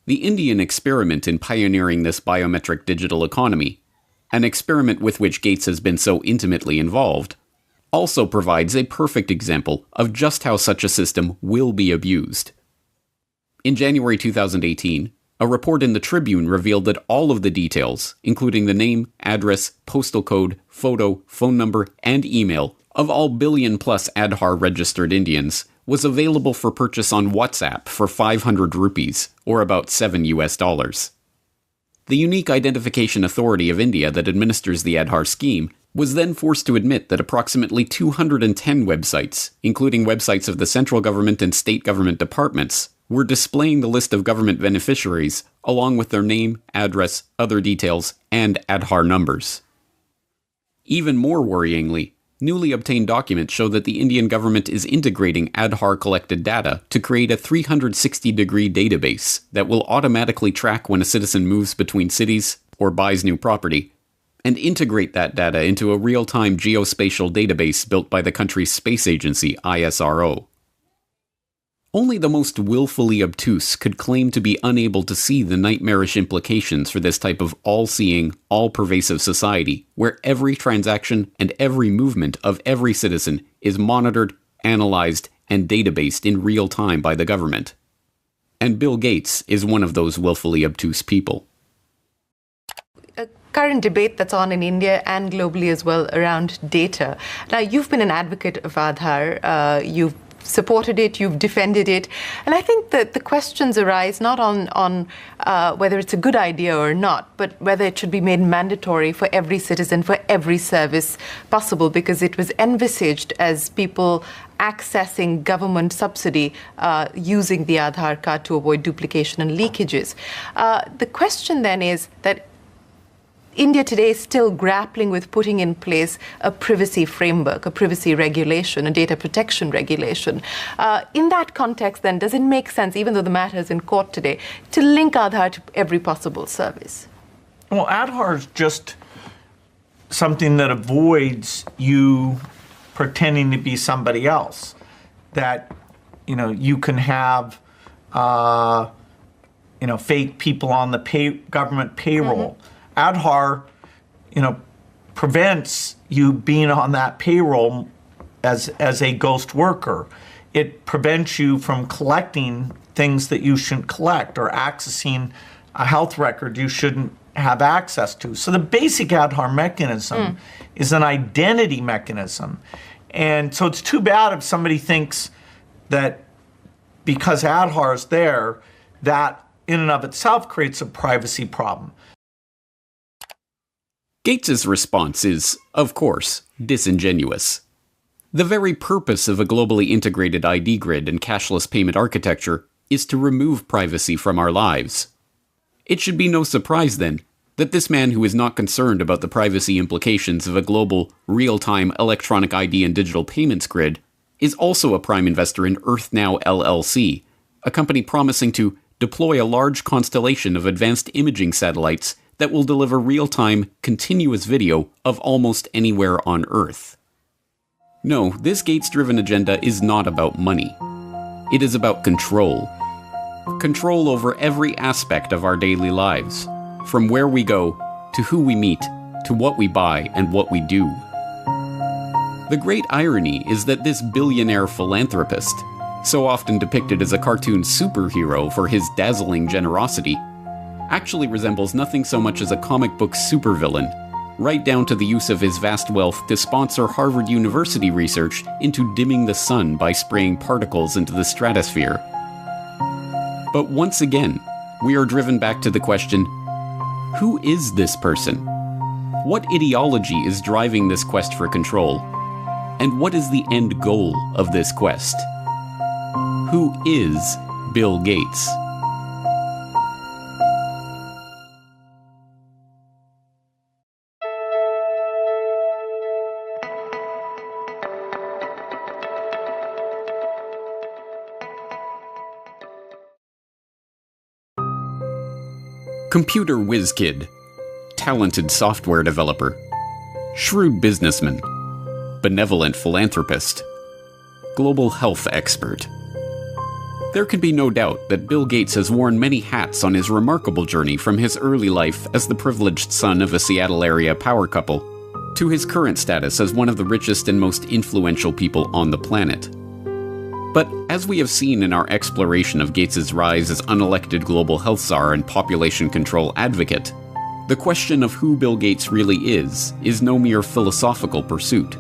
The Indian experiment in pioneering this biometric digital economy, an experiment with which Gates has been so intimately involved, also provides a perfect example of just how such a system will be abused. In January 2018, a report in the Tribune revealed that all of the details, including the name, address, postal code, photo, phone number, and email of all billion-plus Aadhaar registered Indians, was available for purchase on WhatsApp for 500 rupees, or about $7. The Unique Identification Authority of India that administers the Aadhaar scheme was then forced to admit that approximately 210 websites, including websites of the central government and state government departments, were displaying the list of government beneficiaries along with their name, address, other details, and Aadhaar numbers. Even more worryingly, newly obtained documents show that the Indian government is integrating Aadhaar collected data to create a 360-degree database that will automatically track when a citizen moves between cities or buys new property, and integrate that data into a real-time geospatial database built by the country's space agency, ISRO. Only the most willfully obtuse could claim to be unable to see the nightmarish implications for this type of all-seeing, all-pervasive society, where every transaction and every movement of every citizen is monitored, analyzed, and databased in real time by the government. And Bill Gates is one of those willfully obtuse people. Current debate that's on in India and globally as well around data. Now, you've been an advocate of Aadhaar. You've supported it, you've defended it. And I think that the questions arise not on whether it's a good idea or not, but whether it should be made mandatory for every citizen, for every service possible, because it was envisaged as people accessing government subsidy using the Aadhaar card to avoid duplication and leakages. The question then is that India today is still grappling with putting in place a privacy framework, a privacy regulation, a data protection regulation. In that context, then, does it make sense, even though the matter is in court today, to link Aadhaar to every possible service? Well, Aadhaar is just something that avoids you pretending to be somebody else. That, you can have, fake people on the government payroll. Aadhaar, prevents you being on that payroll as a ghost worker. It prevents you from collecting things that you shouldn't collect or accessing a health record you shouldn't have access to. So the basic Aadhaar mechanism is an identity mechanism. And so it's too bad if somebody thinks that because Aadhaar is there, that in and of itself creates a privacy problem. Gates's response is, of course, disingenuous. The very purpose of a globally integrated ID grid and cashless payment architecture is to remove privacy from our lives. It should be no surprise, then, that this man who is not concerned about the privacy implications of a global, real-time electronic ID and digital payments grid is also a prime investor in EarthNow LLC, a company promising to deploy a large constellation of advanced imaging satellites that will deliver real-time, continuous video of almost anywhere on Earth. No, this Gates-driven agenda is not about money. It is about control. Control over every aspect of our daily lives, from where we go, to who we meet, to what we buy and what we do. The great irony is that this billionaire philanthropist, so often depicted as a cartoon superhero for his dazzling generosity, actually resembles nothing so much as a comic book supervillain, right down to the use of his vast wealth to sponsor Harvard University research into dimming the sun by spraying particles into the stratosphere. But once again, we are driven back to the question, who is this person? What ideology is driving this quest for control? And what is the end goal of this quest? Who is Bill Gates? Computer whiz kid, talented software developer, shrewd businessman, benevolent philanthropist, global health expert. There can be no doubt that Bill Gates has worn many hats on his remarkable journey from his early life as the privileged son of a Seattle area power couple to his current status as one of the richest and most influential people on the planet. But as we have seen in our exploration of Gates's rise as unelected global health czar and population control advocate, the question of who Bill Gates really is no mere philosophical pursuit.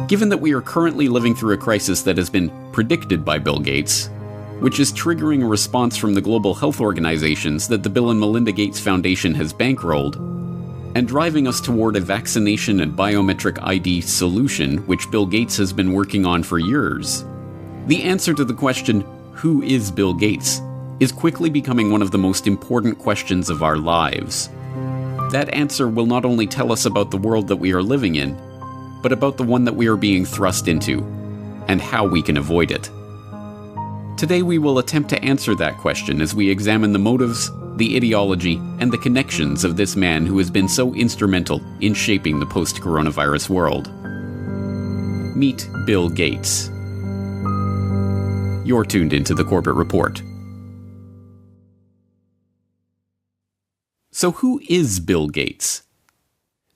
Given that we are currently living through a crisis that has been predicted by Bill Gates, which is triggering a response from the global health organizations that the Bill and Melinda Gates Foundation has bankrolled, and driving us toward a vaccination and biometric ID solution which Bill Gates has been working on for years, the answer to the question, who is Bill Gates, is quickly becoming one of the most important questions of our lives. That answer will not only tell us about the world that we are living in, but about the one that we are being thrust into, and how we can avoid it. Today we will attempt to answer that question as we examine the motives, the ideology, and the connections of this man who has been so instrumental in shaping the post-coronavirus world. Meet Bill Gates. You're tuned into the Corbett Report. So who is Bill Gates?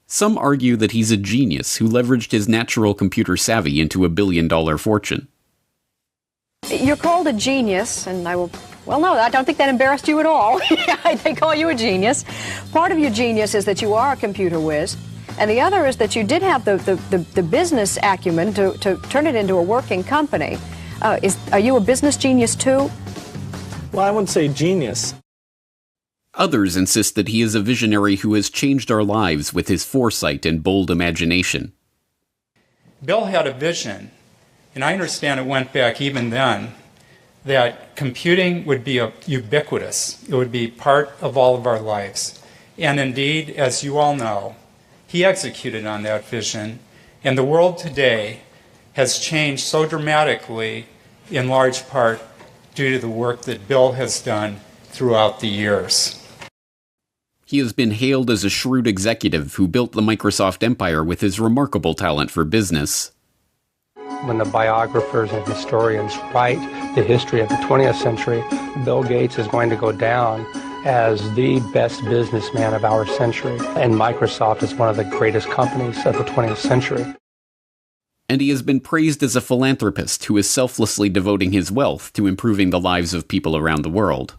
Some argue that he's a genius who leveraged his natural computer savvy into a billion-dollar fortune. You're called a genius, and I don't think that embarrassed you at all. They call you a genius. Part of your genius is that you are a computer whiz, and the other is that you did have the business acumen to turn it into a working company. Are you a business genius too? Well, I wouldn't say genius. Others insist that he is a visionary who has changed our lives with his foresight and bold imagination. Bill had a vision, and I understand it went back even then, that computing would be ubiquitous. It would be part of all of our lives. And indeed, as you all know, he executed on that vision. And the world today has changed so dramatically, in large part due to the work that Bill has done throughout the years. He has been hailed as a shrewd executive who built the Microsoft empire with his remarkable talent for business. When the biographers and historians write the history of the 20th century, Bill Gates is going to go down as the best businessman of our century. And Microsoft is one of the greatest companies of the 20th century. And he has been praised as a philanthropist who is selflessly devoting his wealth to improving the lives of people around the world.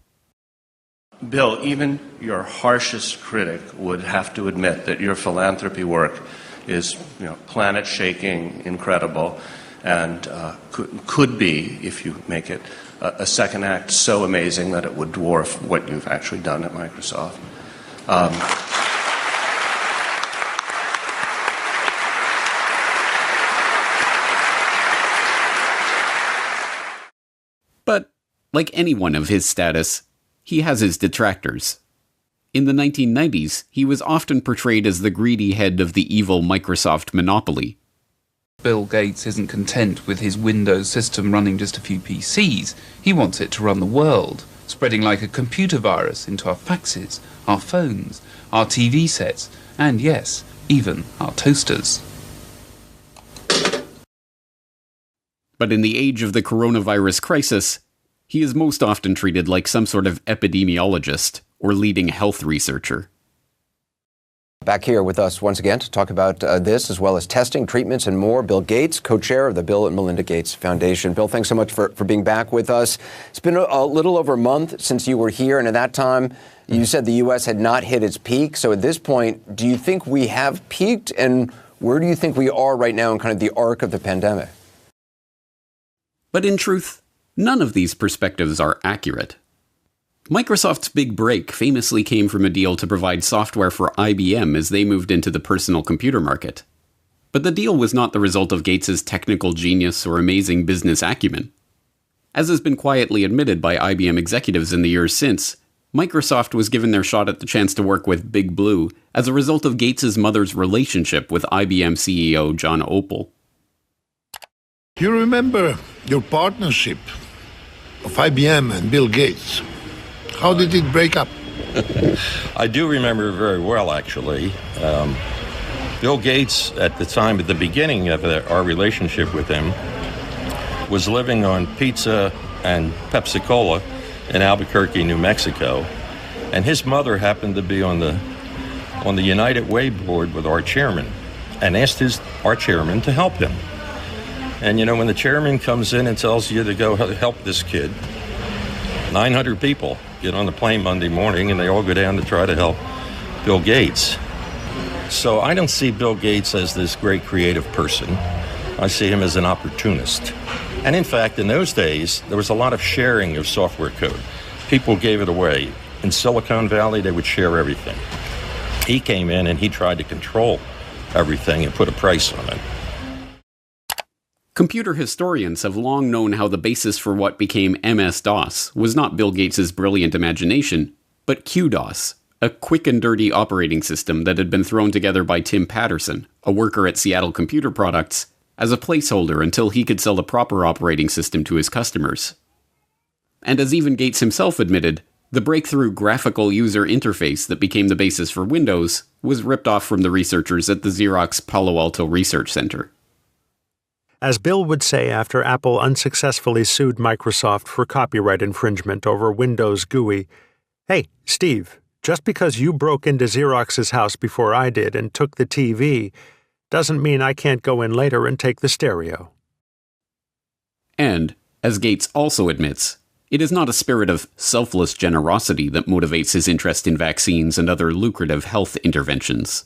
Bill, even your harshest critic would have to admit that your philanthropy work is, planet-shaking, incredible, and could be, if you make it a second act, so amazing that it would dwarf what you've actually done at Microsoft. But, like anyone of his status, he has his detractors. In the 1990s, he was often portrayed as the greedy head of the evil Microsoft monopoly. Bill Gates isn't content with his Windows system running just a few PCs. He wants it to run the world, spreading like a computer virus into our faxes, our phones, our TV sets, and yes, even our toasters. But in the age of the coronavirus crisis, he is most often treated like some sort of epidemiologist or leading health researcher. Back here with us once again to talk about this, as well as testing, treatments, and more, Bill Gates, co-chair of the Bill and Melinda Gates Foundation. Bill, thanks so much for being back with us. It's been a little over a month since you were here, and at that time, you said the U.S. had not hit its peak. So at this point, do you think we have peaked, and where do you think we are right now in kind of the arc of the pandemic? But in truth, none of these perspectives are accurate. Microsoft's big break famously came from a deal to provide software for IBM as they moved into the personal computer market. But the deal was not the result of Gates's technical genius or amazing business acumen. As has been quietly admitted by IBM executives in the years since, Microsoft was given their shot at the chance to work with Big Blue as a result of Gates's mother's relationship with IBM CEO John Opel. You remember your partnership of IBM and Bill Gates. How did it break up? I do remember very well, actually. Bill Gates, at the time, at the beginning of our relationship with him, was living on pizza and Pepsi-Cola in Albuquerque, New Mexico. And his mother happened to be on the United Way board with our chairman and asked our chairman to help him. And, when the chairman comes in and tells you to go help this kid, 900 people get on the plane Monday morning, and they all go down to try to help Bill Gates. So I don't see Bill Gates as this great creative person. I see him as an opportunist. And in fact, in those days, there was a lot of sharing of software code. People gave it away. In Silicon Valley, they would share everything. He came in and he tried to control everything and put a price on it. Computer historians have long known how the basis for what became MS-DOS was not Bill Gates' brilliant imagination, but QDOS, a quick and dirty operating system that had been thrown together by Tim Patterson, a worker at Seattle Computer Products, as a placeholder until he could sell the proper operating system to his customers. And as even Gates himself admitted, the breakthrough graphical user interface that became the basis for Windows was ripped off from the researchers at the Xerox Palo Alto Research Center. As Bill would say after Apple unsuccessfully sued Microsoft for copyright infringement over Windows GUI, "Hey, Steve, just because you broke into Xerox's house before I did and took the TV, doesn't mean I can't go in later and take the stereo." And, as Gates also admits, it is not a spirit of selfless generosity that motivates his interest in vaccines and other lucrative health interventions.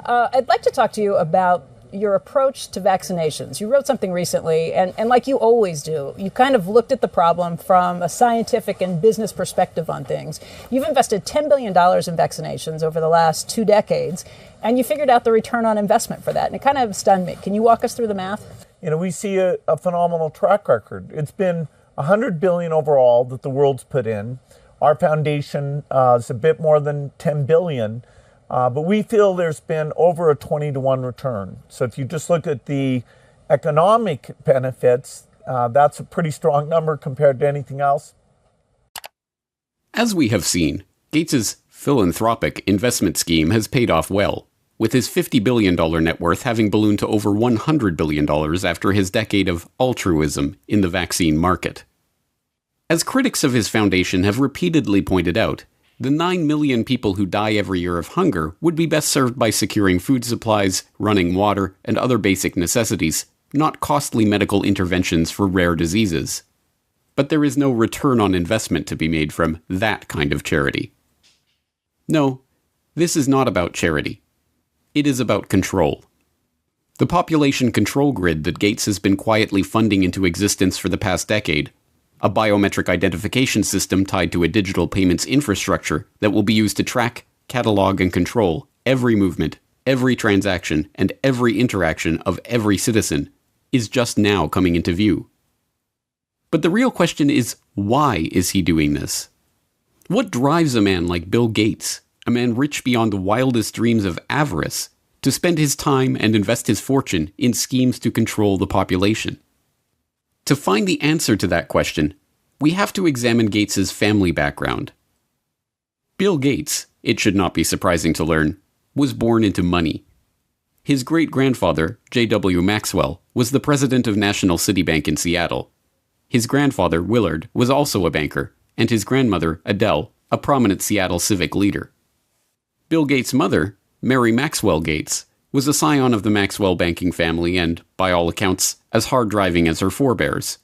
I'd like to talk to you about your approach to vaccinations. You wrote something recently, and like you always do, you kind of looked at the problem from a scientific and business perspective on things. You've invested $10 billion in vaccinations over the last 2 decades, and you figured out the return on investment for that, and it kind of stunned me. Can you walk us through the math? We see a phenomenal track record. It's been $100 billion overall that the world's put in. Our foundation is a bit more than $10 billion, but we feel there's been over a 20-to-1 return. So if you just look at the economic benefits, that's a pretty strong number compared to anything else. As we have seen, Gates's philanthropic investment scheme has paid off well, with his $50 billion net worth having ballooned to over $100 billion after his decade of altruism in the vaccine market. As critics of his foundation have repeatedly pointed out, the 9 million people who die every year of hunger would be best served by securing food supplies, running water, and other basic necessities, not costly medical interventions for rare diseases. But there is no return on investment to be made from that kind of charity. No, this is not about charity. It is about control. The population control grid that Gates has been quietly funding into existence for the past decade, a biometric identification system tied to a digital payments infrastructure that will be used to track, catalog, and control every movement, every transaction, and every interaction of every citizen, is just now coming into view. But the real question is, why is he doing this? What drives a man like Bill Gates, a man rich beyond the wildest dreams of avarice, to spend his time and invest his fortune in schemes to control the population? To find the answer to that question, we have to examine Gates's family background. Bill Gates, it should not be surprising to learn, was born into money. His great-grandfather, J.W. Maxwell, was the president of National City Bank in Seattle. His grandfather, Willard, was also a banker, and his grandmother, Adele, a prominent Seattle civic leader. Bill Gates' mother, Mary Maxwell Gates, was a scion of the Maxwell banking family and, by all accounts, as hard-driving as her forebears.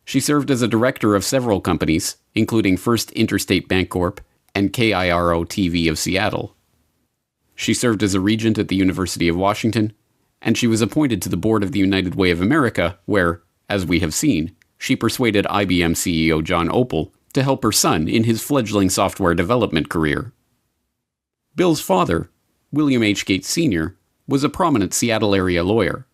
She served as a director of several companies, including First Interstate Bancorp and KIRO-TV of Seattle. She served as a regent at the University of Washington, and she was appointed to the board of the United Way of America, where, as we have seen, she persuaded IBM CEO John Opel to help her son in his fledgling software development career. Bill's father, William H. Gates Sr., was a prominent Seattle area lawyer.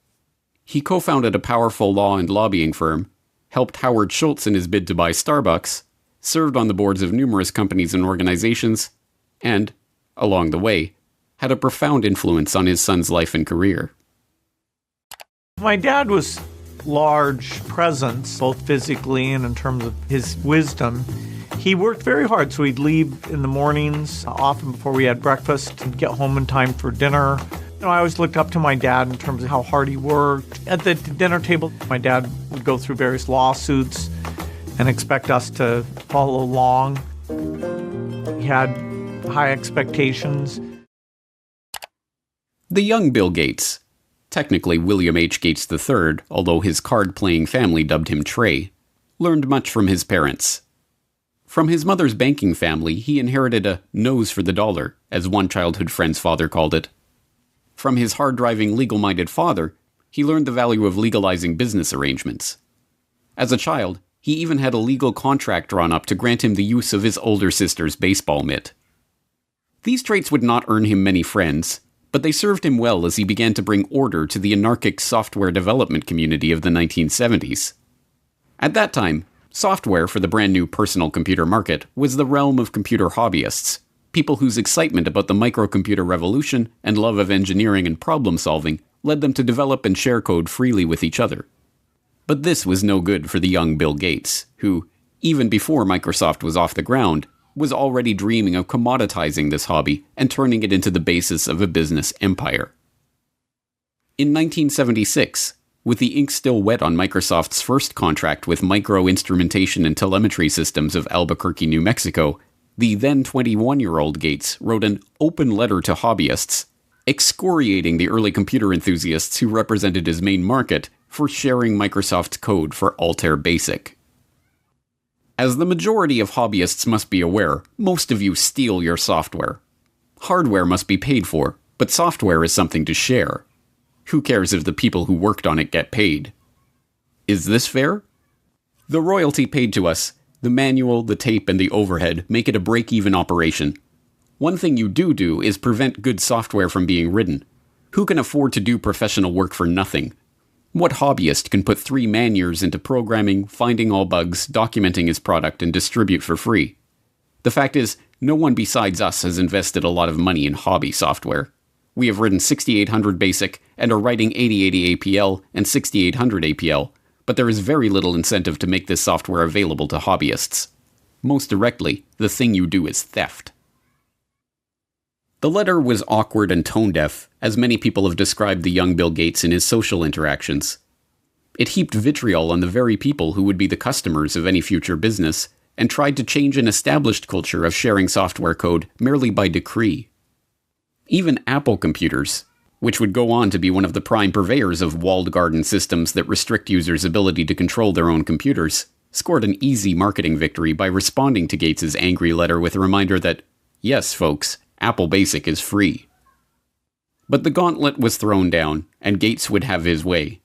He co-founded a powerful law and lobbying firm, helped Howard Schultz in his bid to buy Starbucks, served on the boards of numerous companies and organizations, and, along the way, had a profound influence on his son's life and career. My dad was large presence, both physically and in terms of his wisdom. He worked very hard, so he'd leave in the mornings, often before we had breakfast, and get home in time for dinner. I always looked up to my dad in terms of how hard he worked. At the dinner table, my dad would go through various lawsuits and expect us to follow along. He had high expectations. The young Bill Gates, technically William H. Gates III, although his card-playing family dubbed him Trey, learned much from his parents. From his mother's banking family, he inherited a nose for the dollar, as one childhood friend's father called it. From his hard-driving, legal-minded father, he learned the value of legalizing business arrangements. As a child, he even had a legal contract drawn up to grant him the use of his older sister's baseball mitt. These traits would not earn him many friends, but they served him well as he began to bring order to the anarchic software development community of the 1970s. At that time, software for the brand new personal computer market was the realm of computer hobbyists, people whose excitement about the microcomputer revolution and love of engineering and problem-solving led them to develop and share code freely with each other. But this was no good for the young Bill Gates, who, even before Microsoft was off the ground, was already dreaming of commoditizing this hobby and turning it into the basis of a business empire. In 1976, with the ink still wet on Microsoft's first contract with Micro Instrumentation and Telemetry Systems of Albuquerque, New Mexico, the then 21-year-old Gates wrote an open letter to hobbyists, excoriating the early computer enthusiasts who represented his main market for sharing Microsoft's code for Altair Basic. As the majority of hobbyists must be aware, most of you steal your software. Hardware must be paid for, but software is something to share. Who cares if the people who worked on it get paid? Is this fair? The royalty paid to us, the manual, the tape, and the overhead make it a break-even operation. One thing you do is prevent good software from being written. Who can afford to do professional work for nothing? What hobbyist can put 3 man-years into programming, finding all bugs, documenting his product, and distribute for free? The fact is, no one besides us has invested a lot of money in hobby software. We have written 6800 BASIC and are writing 8080 APL and 6800 APL, but there is very little incentive to make this software available to hobbyists. Most directly, the thing you do is theft. The letter was awkward and tone-deaf, as many people have described the young Bill Gates in his social interactions. It heaped vitriol on the very people who would be the customers of any future business, and tried to change an established culture of sharing software code merely by decree. Even Apple computers, which would go on to be one of the prime purveyors of walled garden systems that restrict users' ability to control their own computers, scored an easy marketing victory by responding to Gates's angry letter with a reminder that, yes, folks, Apple Basic is free. But the gauntlet was thrown down, and Gates would have his way.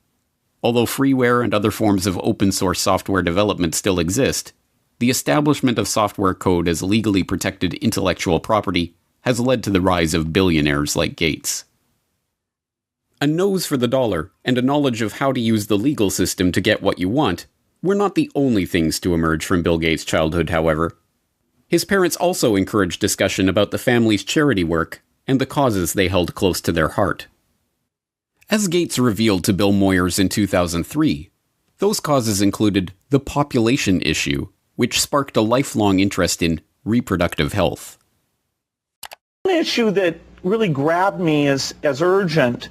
Although freeware and other forms of open-source software development still exist, the establishment of software code as legally protected intellectual property has led to the rise of billionaires like Gates. A nose for the dollar and a knowledge of how to use the legal system to get what you want were not the only things to emerge from Bill Gates' childhood, however. His parents also encouraged discussion about the family's charity work and the causes they held close to their heart. As Gates revealed to Bill Moyers in 2003, those causes included the population issue, which sparked a lifelong interest in reproductive health. One issue that really grabbed me as urgent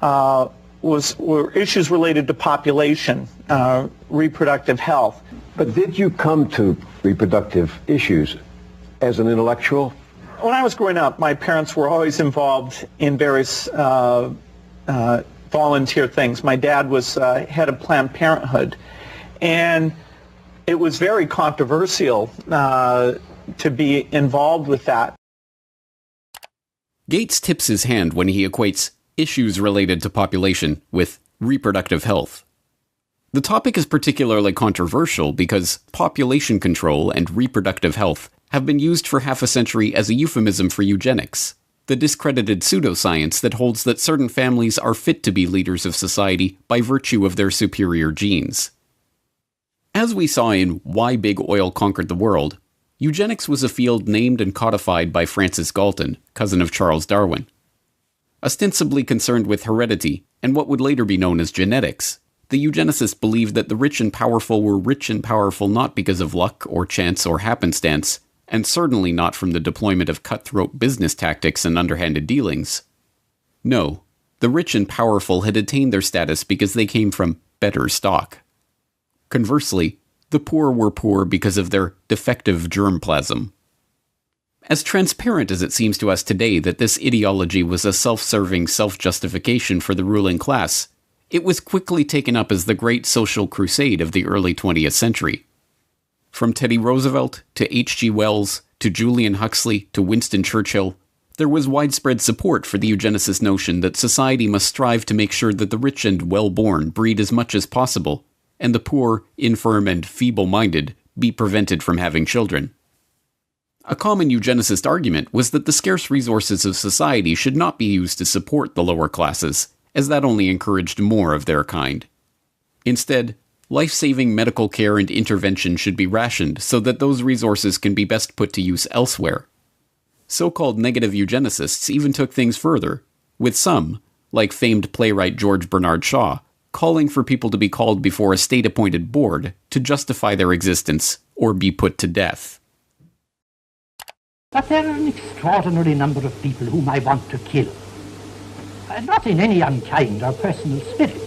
were issues related to population, reproductive health. But did you come to reproductive issues as an intellectual? When I was growing up, my parents were always involved in various volunteer things. My dad was head of Planned Parenthood, and it was very controversial to be involved with that. Gates tips his hand when he equates issues related to population with reproductive health. The topic is particularly controversial because population control and reproductive health have been used for half a century as a euphemism for eugenics, the discredited pseudoscience that holds that certain families are fit to be leaders of society by virtue of their superior genes. As we saw in Why Big Oil Conquered the World, eugenics was a field named and codified by Francis Galton, cousin of Charles Darwin. Ostensibly concerned with heredity and what would later be known as genetics, the eugenicists believed that the rich and powerful were rich and powerful not because of luck or chance or happenstance, and certainly not from the deployment of cutthroat business tactics and underhanded dealings. No, the rich and powerful had attained their status because they came from better stock. Conversely, the poor were poor because of their defective germplasm. As transparent as it seems to us today that this ideology was a self-serving self-justification for the ruling class, it was quickly taken up as the great social crusade of the early 20th century. From Teddy Roosevelt to H.G. Wells to Julian Huxley to Winston Churchill, there was widespread support for the eugenicist notion that society must strive to make sure that the rich and well-born breed as much as possible, and the poor, infirm, and feeble-minded be prevented from having children. A common eugenicist argument was that the scarce resources of society should not be used to support the lower classes, as that only encouraged more of their kind. Instead, life-saving medical care and intervention should be rationed so that those resources can be best put to use elsewhere. So-called negative eugenicists even took things further, with some, like famed playwright George Bernard Shaw, calling for people to be called before a state-appointed board to justify their existence or be put to death. But there are an extraordinary number of people whom I want to kill. Not in any unkind or personal spirit,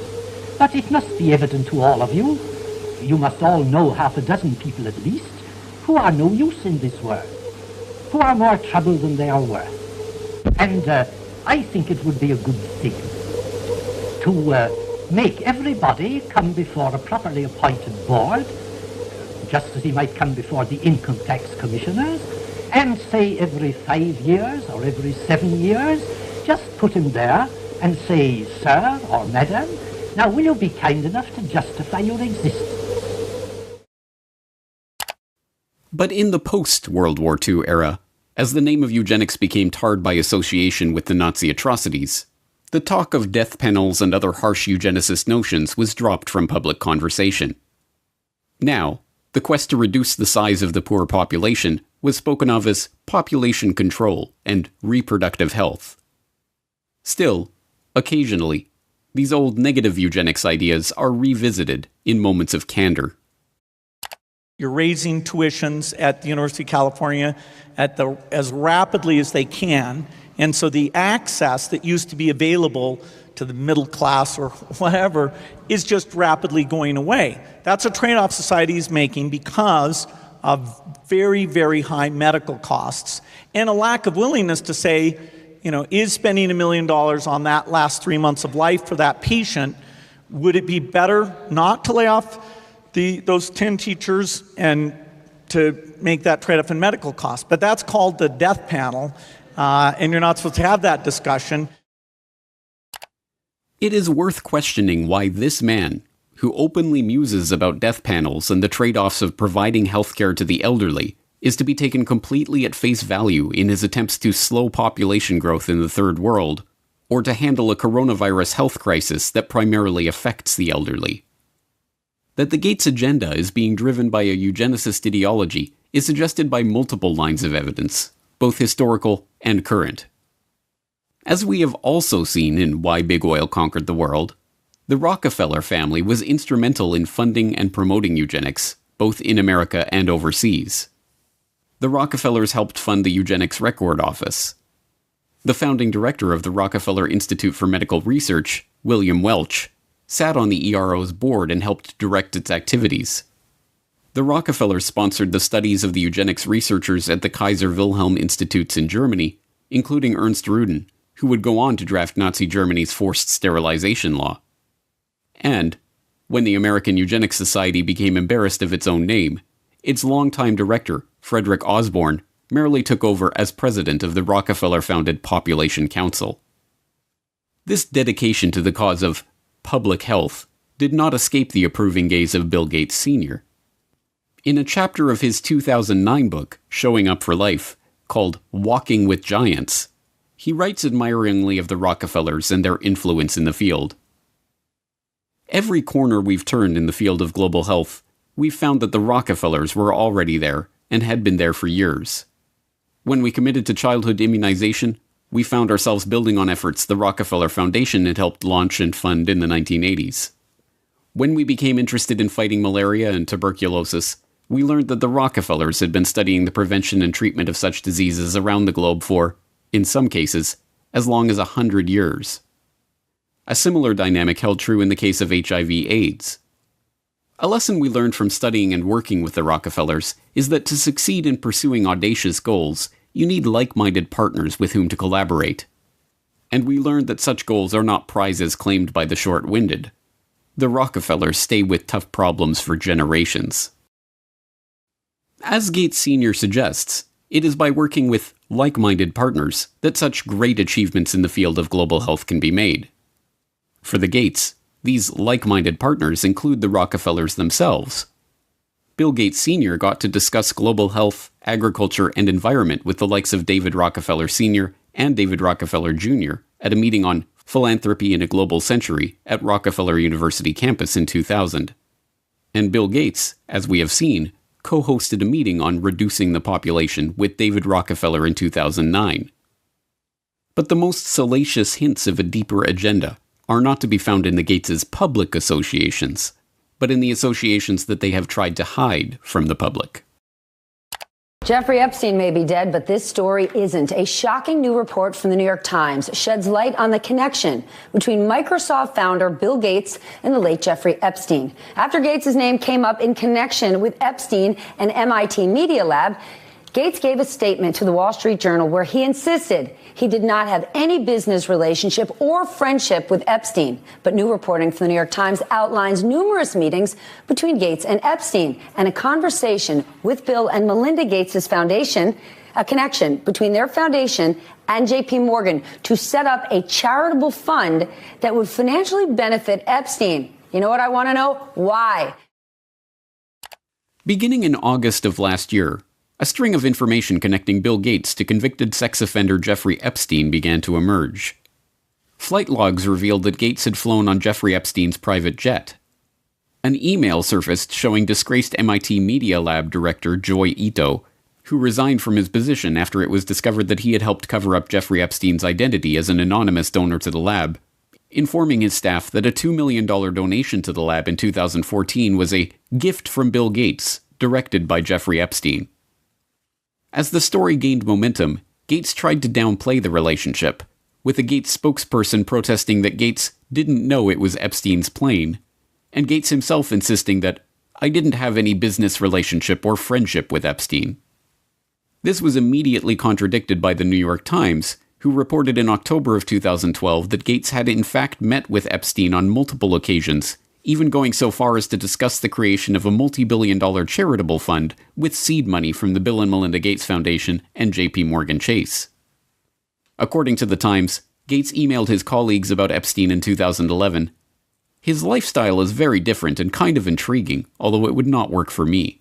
but it must be evident to all of you. You must all know half a dozen people at least, who are no use in this world, who are more trouble than they are worth. And I think it would be a good thing to make everybody come before a properly appointed board, just as he might come before the income tax commissioners, and say every 5 years or every 7 years, just put him there and say, "Sir or Madam, now will you be kind enough to justify your existence?" But in the post-World War II era, as the name of eugenics became tarred by association with the Nazi atrocities, the talk of death panels and other harsh eugenicist notions was dropped from public conversation. Now, the quest to reduce the size of the poor population was spoken of as population control and reproductive health. Still, occasionally, these old negative eugenics ideas are revisited in moments of candor. You're raising tuitions at the University of California as rapidly as they can, and so the access that used to be available to the middle class or whatever is just rapidly going away. That's a trade-off society is making because of very, very high medical costs and a lack of willingness to say, is spending $1 million on that last 3 months of life for that patient, would it be better not to lay off those 10 teachers and to make that trade-off in medical costs? But that's called the death panel, and you're not supposed to have that discussion. It is worth questioning why this man, who openly muses about death panels and the trade-offs of providing healthcare to the elderly, is to be taken completely at face value in his attempts to slow population growth in the Third World, or to handle a coronavirus health crisis that primarily affects the elderly. That the Gates agenda is being driven by a eugenicist ideology is suggested by multiple lines of evidence, both historical and current. As we have also seen in Why Big Oil Conquered the World, the Rockefeller family was instrumental in funding and promoting eugenics, both in America and overseas. The Rockefellers helped fund the Eugenics Record Office. The founding director of the Rockefeller Institute for Medical Research, William Welch, sat on the ERO's board and helped direct its activities. The Rockefellers sponsored the studies of the eugenics researchers at the Kaiser Wilhelm Institutes in Germany, including Ernst Rudin, who would go on to draft Nazi Germany's forced sterilization law. And, when the American Eugenics Society became embarrassed of its own name, its longtime director, Frederick Osborne, merely took over as president of the Rockefeller-founded Population Council. This dedication to the cause of public health did not escape the approving gaze of Bill Gates Sr. In a chapter of his 2009 book, Showing Up for Life, called Walking with Giants, he writes admiringly of the Rockefellers and their influence in the field. Every corner we've turned in the field of global health, we've found that the Rockefellers were already there and had been there for years. When we committed to childhood immunization, we found ourselves building on efforts the Rockefeller Foundation had helped launch and fund in the 1980s. When we became interested in fighting malaria and tuberculosis, we learned that the Rockefellers had been studying the prevention and treatment of such diseases around the globe for, in some cases, as long as 100 years. A similar dynamic held true in the case of HIV/AIDS. A lesson we learned from studying and working with the Rockefellers is that to succeed in pursuing audacious goals, you need like-minded partners with whom to collaborate. And we learned that such goals are not prizes claimed by the short-winded. The Rockefellers stay with tough problems for generations. As Gates Sr. suggests, it is by working with like-minded partners that such great achievements in the field of global health can be made. For the Gates, these like-minded partners include the Rockefellers themselves. Bill Gates Sr. got to discuss global health, agriculture, and environment with the likes of David Rockefeller Sr. and David Rockefeller Jr. at a meeting on Philanthropy in a Global Century at Rockefeller University campus in 2000. And Bill Gates, as we have seen, co-hosted a meeting on reducing the population with David Rockefeller in 2009. But the most salacious hints of a deeper agenda are not to be found in the Gates' public associations, but in the associations that they have tried to hide from the public. Jeffrey Epstein may be dead, but this story isn't. A shocking new report from the New York Times sheds light on the connection between Microsoft founder Bill Gates and the late Jeffrey Epstein. After Gates' name came up in connection with Epstein and MIT Media Lab, Gates gave a statement to the Wall Street Journal where he insisted he did not have any business relationship or friendship with Epstein. But new reporting from the New York Times outlines numerous meetings between Gates and Epstein and a conversation with Bill and Melinda Gates' foundation, a connection between their foundation and J.P. Morgan to set up a charitable fund that would financially benefit Epstein. You know what I want to know? Why? Beginning in August of last year, a string of information connecting Bill Gates to convicted sex offender Jeffrey Epstein began to emerge. Flight logs revealed that Gates had flown on Jeffrey Epstein's private jet. An email surfaced showing disgraced MIT Media Lab director Joy Ito who resigned from his position after it was discovered that he had helped cover up Jeffrey Epstein's identity as an anonymous donor to the lab, informing his staff that a $2 million donation to the lab in 2014 was a gift from Bill Gates, directed by Jeffrey Epstein. As the story gained momentum, Gates tried to downplay the relationship, with a Gates spokesperson protesting that Gates didn't know it was Epstein's plane, and Gates himself insisting that "I didn't have any business relationship or friendship with Epstein." This was immediately contradicted by the New York Times, who reported in October of 2012 that Gates had in fact met with Epstein on multiple occasions, even going so far as to discuss the creation of a multi-billion-dollar charitable fund with seed money from the Bill and Melinda Gates Foundation and J.P. Morgan Chase. According to the Times, Gates emailed his colleagues about Epstein in 2011. "His lifestyle is very different and kind of intriguing, although it would not work for me."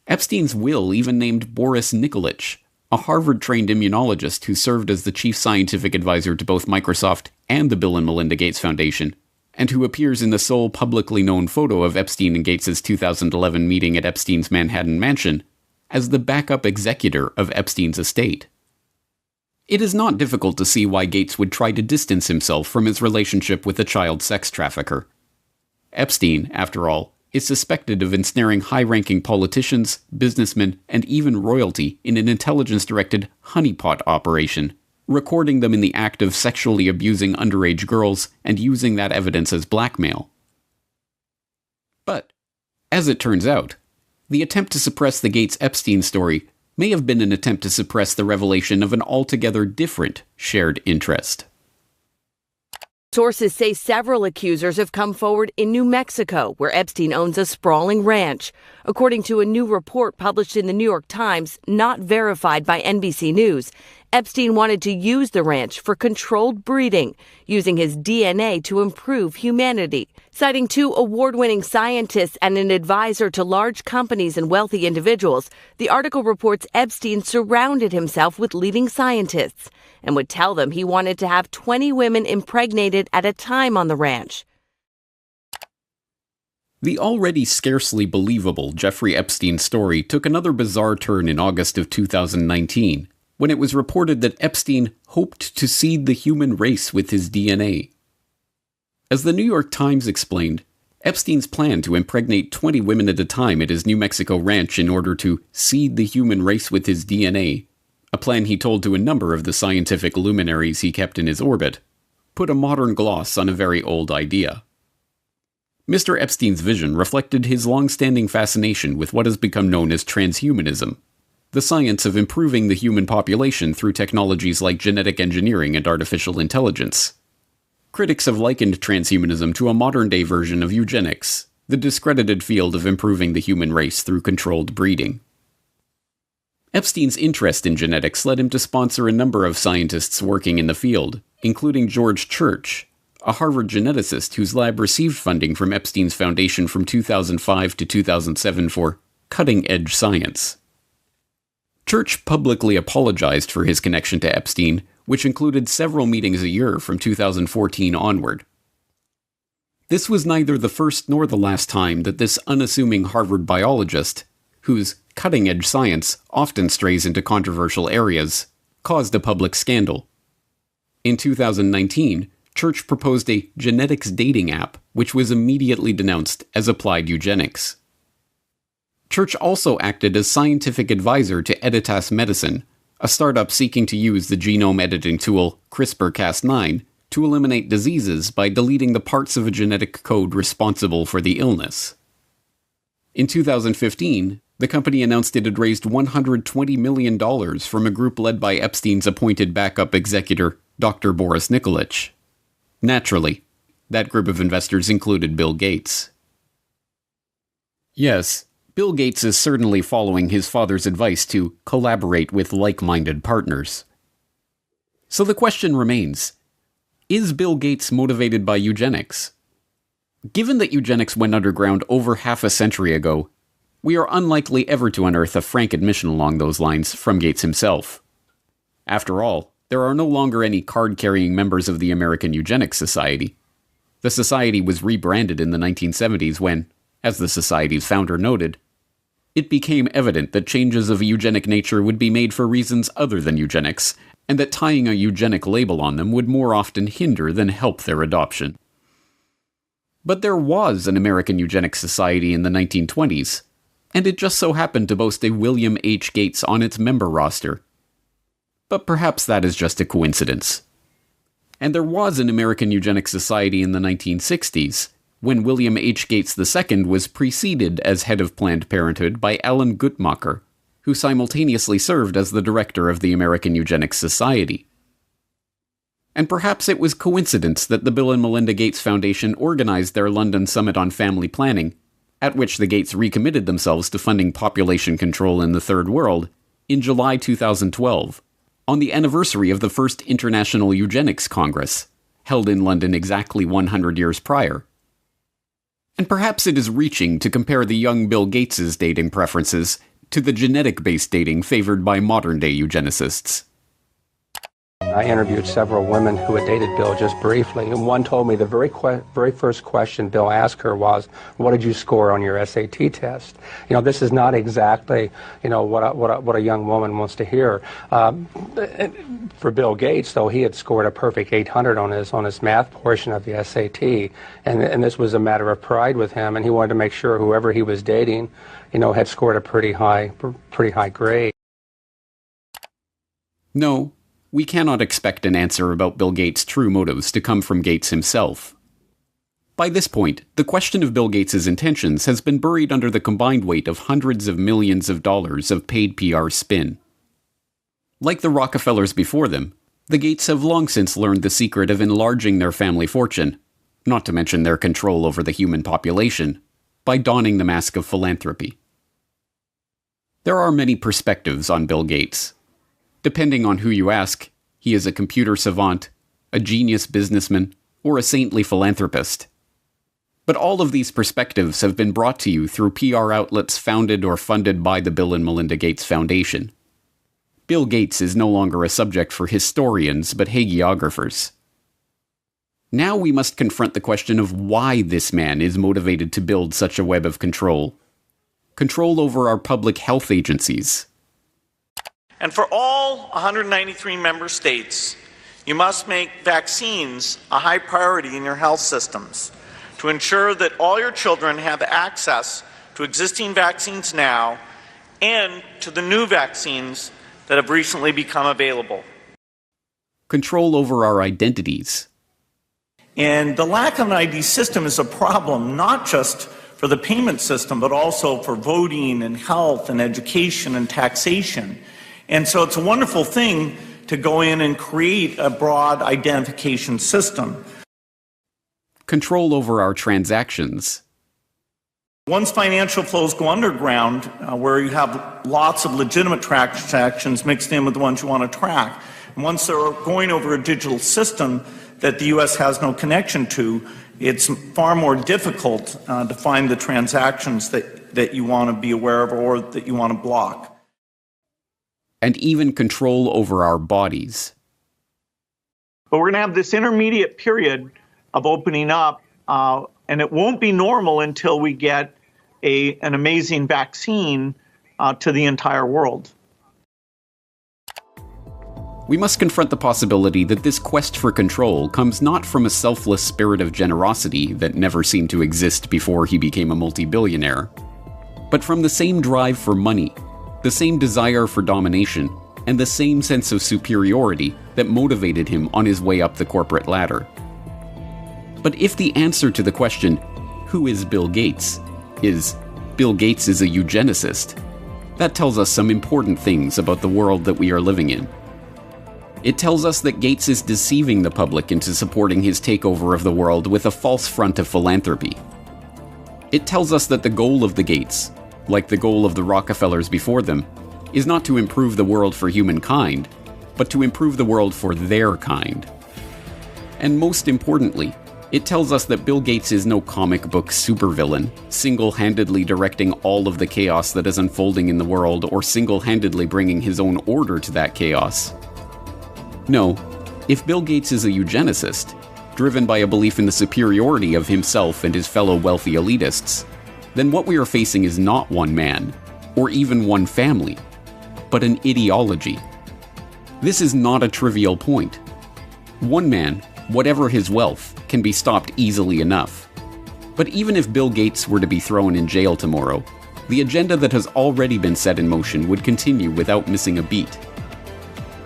Epstein's will even named Boris Nikolic, a Harvard-trained immunologist who served as the chief scientific advisor to both Microsoft and the Bill and Melinda Gates Foundation, and who appears in the sole publicly known photo of Epstein and Gates' 2011 meeting at Epstein's Manhattan mansion, as the backup executor of Epstein's estate. It is not difficult to see why Gates would try to distance himself from his relationship with a child sex trafficker. Epstein, after all, is suspected of ensnaring high-ranking politicians, businessmen, and even royalty in an intelligence-directed honeypot operation, recording them in the act of sexually abusing underage girls and using that evidence as blackmail. But, as it turns out, the attempt to suppress the Gates-Epstein story may have been an attempt to suppress the revelation of an altogether different shared interest. Sources say several accusers have come forward in New Mexico, where Epstein owns a sprawling ranch. According to a new report published in the New York Times, not verified by NBC News, Epstein wanted to use the ranch for controlled breeding, using his DNA to improve humanity. Citing 2 award-winning scientists and an advisor to large companies and wealthy individuals, the article reports Epstein surrounded himself with leading scientists and would tell them he wanted to have 20 women impregnated at a time on the ranch. The already scarcely believable Jeffrey Epstein story took another bizarre turn in August of 2019, when it was reported that Epstein hoped to seed the human race with his DNA. As the New York Times explained, Epstein's plan to impregnate 20 women at a time at his New Mexico ranch in order to seed the human race with his DNA, a plan he told to a number of the scientific luminaries he kept in his orbit, put a modern gloss on a very old idea. Mr. Epstein's vision reflected his long-standing fascination with what has become known as transhumanism, the science of improving the human population through technologies like genetic engineering and artificial intelligence. Critics have likened transhumanism to a modern-day version of eugenics, the discredited field of improving the human race through controlled breeding. Epstein's interest in genetics led him to sponsor a number of scientists working in the field, including George Church, a Harvard geneticist whose lab received funding from Epstein's foundation from 2005 to 2007 for cutting-edge science. Church publicly apologized for his connection to Epstein, which included several meetings a year from 2014 onward. This was neither the first nor the last time that this unassuming Harvard biologist, whose cutting-edge science often strays into controversial areas, caused a public scandal. In 2019, Church proposed a genetics dating app, which was immediately denounced as applied eugenics. Church also acted as scientific advisor to Editas Medicine, a startup seeking to use the genome editing tool CRISPR-Cas9 to eliminate diseases by deleting the parts of a genetic code responsible for the illness. In 2015, the company announced it had raised $120 million from a group led by Epstein's appointed backup executor, Dr. Boris Nikolic. Naturally, that group of investors included Bill Gates. Yes, Bill Gates is certainly following his father's advice to collaborate with like-minded partners. So the question remains, is Bill Gates motivated by eugenics? Given that eugenics went underground over half a century ago, we are unlikely ever to unearth a frank admission along those lines from Gates himself. After all, there are no longer any card-carrying members of the American Eugenics Society. The society was rebranded in the 1970s when, as the society's founder noted, It became evident that changes of a eugenic nature would be made for reasons other than eugenics, and that tying a eugenic label on them would more often hinder than help their adoption. But there was an American Eugenics Society in the 1920s, and it just so happened to boast a William H. Gates on its member roster. But perhaps that is just a coincidence. And there was an American Eugenics Society in the 1960s, when William H. Gates II was preceded as head of Planned Parenthood by Alan Guttmacher, who simultaneously served as the director of the American Eugenics Society. And perhaps it was coincidence that the Bill and Melinda Gates Foundation organized their London Summit on Family Planning, at which the Gates recommitted themselves to funding population control in the Third World, in July 2012, on the anniversary of the first International Eugenics Congress, held in London exactly 100 years prior. And perhaps it is reaching to compare the young Bill Gates' dating preferences to the genetic-based dating favored by modern-day eugenicists. I interviewed several women who had dated Bill just briefly, and one told me the very first question Bill asked her was, "What did you score on your SAT test?" You know, this is not exactly, you know, what a young woman wants to hear. For Bill Gates, though, he had scored a perfect 800 on his math portion of the SAT, and this was a matter of pride with him, and he wanted to make sure whoever he was dating, you know, had scored a pretty high grade. No. We cannot expect an answer about Bill Gates' true motives to come from Gates himself. By this point, the question of Bill Gates' intentions has been buried under the combined weight of hundreds of millions of dollars of paid PR spin. Like the Rockefellers before them, the Gates have long since learned the secret of enlarging their family fortune, not to mention their control over the human population, by donning the mask of philanthropy. There are many perspectives on Bill Gates. Depending on who you ask, he is a computer savant, a genius businessman, or a saintly philanthropist. But all of these perspectives have been brought to you through PR outlets founded or funded by the Bill and Melinda Gates Foundation. Bill Gates is no longer a subject for historians but hagiographers. Now we must confront the question of why this man is motivated to build such a web of control. Control over our public health agencies. And for all 193 member states, you must make vaccines a high priority in your health systems to ensure that all your children have access to existing vaccines now and to the new vaccines that have recently become available. Control over our identities. And the lack of an ID system is a problem, not just for the payment system, but also for voting and health and education and taxation. And so it's a wonderful thing to go in and create a broad identification system. Control over our transactions. Once financial flows go underground, where you have lots of legitimate transactions mixed in with the ones you want to track, and once they're going over a digital system that the U.S. has no connection to, it's far more difficult to find the transactions that you want to be aware of or that you want to block. And even control over our bodies. But we're going to have this intermediate period of opening up, and it won't be normal until we get an amazing vaccine to the entire world. We must confront the possibility that this quest for control comes not from a selfless spirit of generosity that never seemed to exist before he became a multi-billionaire, but from the same drive for money, the same desire for domination, and the same sense of superiority that motivated him on his way up the corporate ladder. But if the answer to the question, who is Bill Gates, is Bill Gates is a eugenicist, that tells us some important things about the world that we are living in. It tells us that Gates is deceiving the public into supporting his takeover of the world with a false front of philanthropy. It tells us that the goal of the Gates, like the goal of the Rockefellers before them, is not to improve the world for humankind, but to improve the world for their kind. And most importantly, it tells us that Bill Gates is no comic book supervillain, single-handedly directing all of the chaos that is unfolding in the world or single-handedly bringing his own order to that chaos. No, if Bill Gates is a eugenicist, driven by a belief in the superiority of himself and his fellow wealthy elitists, then what we are facing is not one man, or even one family, but an ideology. This is not a trivial point. One man, whatever his wealth, can be stopped easily enough. But even if Bill Gates were to be thrown in jail tomorrow, the agenda that has already been set in motion would continue without missing a beat.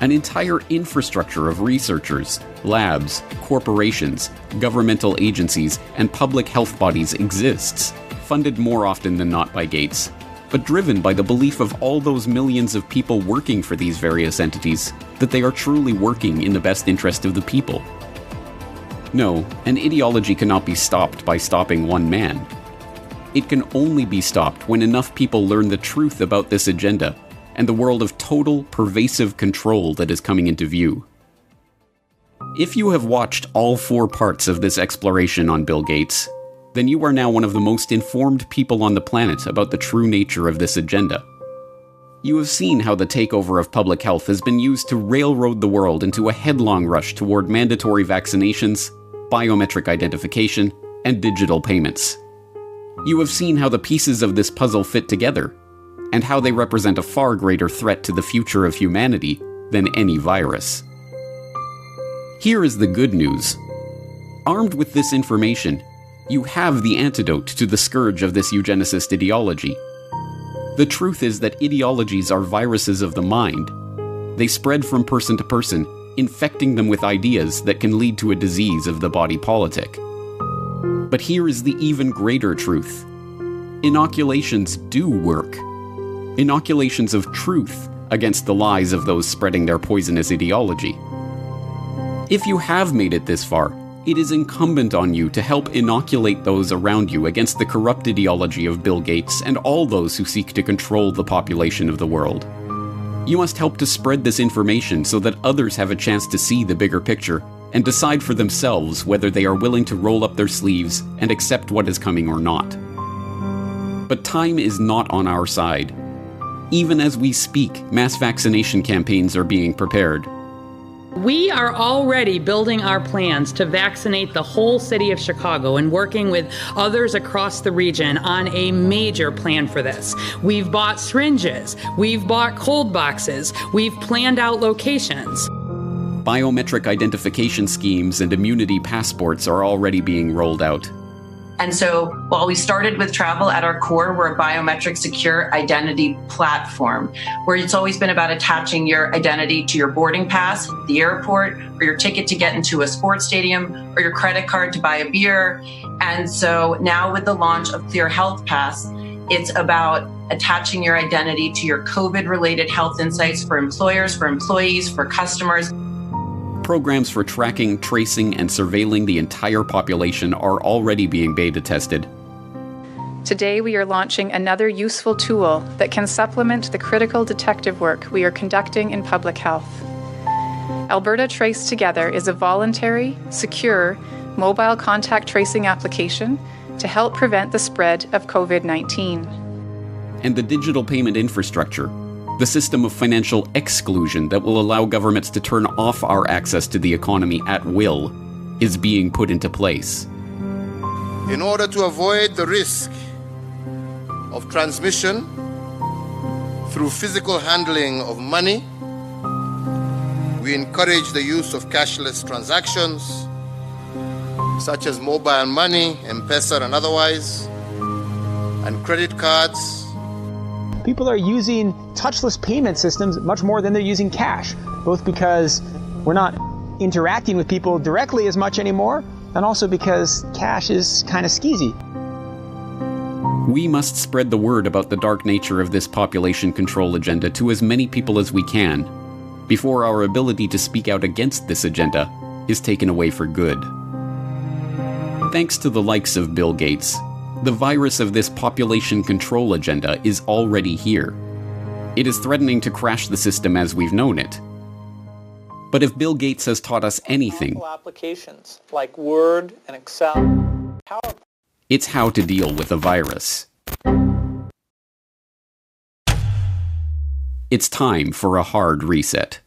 An entire infrastructure of researchers, labs, corporations, governmental agencies, and public health bodies exists, funded more often than not by Gates, but driven by the belief of all those millions of people working for these various entities that they are truly working in the best interest of the people. No, an ideology cannot be stopped by stopping one man. It can only be stopped when enough people learn the truth about this agenda and the world of total, pervasive control that is coming into view. If you have watched all 4 parts of this exploration on Bill Gates, then you are now one of the most informed people on the planet about the true nature of this agenda. You have seen how the takeover of public health has been used to railroad the world into a headlong rush toward mandatory vaccinations, biometric identification, and digital payments. You have seen how the pieces of this puzzle fit together, and how they represent a far greater threat to the future of humanity than any virus. Here is the good news. Armed with this information, you have the antidote to the scourge of this eugenicist ideology. The truth is that ideologies are viruses of the mind. They spread from person to person, infecting them with ideas that can lead to a disease of the body politic. But here is the even greater truth. Inoculations do work. Inoculations of truth against the lies of those spreading their poisonous ideology. If you have made it this far, it is incumbent on you to help inoculate those around you against the corrupt ideology of Bill Gates and all those who seek to control the population of the world. You must help to spread this information so that others have a chance to see the bigger picture and decide for themselves whether they are willing to roll up their sleeves and accept what is coming or not. But time is not on our side. Even as we speak, mass vaccination campaigns are being prepared. We are already building our plans to vaccinate the whole city of Chicago and working with others across the region on a major plan for this. We've bought syringes, we've bought cold boxes, we've planned out locations. Biometric identification schemes and immunity passports are already being rolled out. And so while we started with travel at our core, we're a biometric secure identity platform where it's always been about attaching your identity to your boarding pass at the airport, or your ticket to get into a sports stadium, or your credit card to buy a beer. And so now with the launch of Clear Health Pass, it's about attaching your identity to your COVID-related health insights for employers, for employees, for customers. Programs for tracking, tracing, and surveilling the entire population are already being beta tested. Today we are launching another useful tool that can supplement the critical detective work we are conducting in public health. Alberta Trace Together is a voluntary, secure, mobile contact tracing application to help prevent the spread of COVID-19. And the digital payment infrastructure, the system of financial exclusion that will allow governments to turn off our access to the economy at will, is being put into place. In order to avoid the risk of transmission through physical handling of money, we encourage the use of cashless transactions, such as mobile money, M-Pesa and otherwise, and credit cards. People are using touchless payment systems much more than they're using cash, both because we're not interacting with people directly as much anymore, and also because cash is kind of skeezy. We must spread the word about the dark nature of this population control agenda to as many people as we can, before our ability to speak out against this agenda is taken away for good. Thanks to the likes of Bill Gates, the virus of this population control agenda is already here. It is threatening to crash the system as we've known it. But if Bill Gates has taught us anything, Applications like Word and Excel, PowerPoint. It's how to deal with a virus. It's time for a hard reset.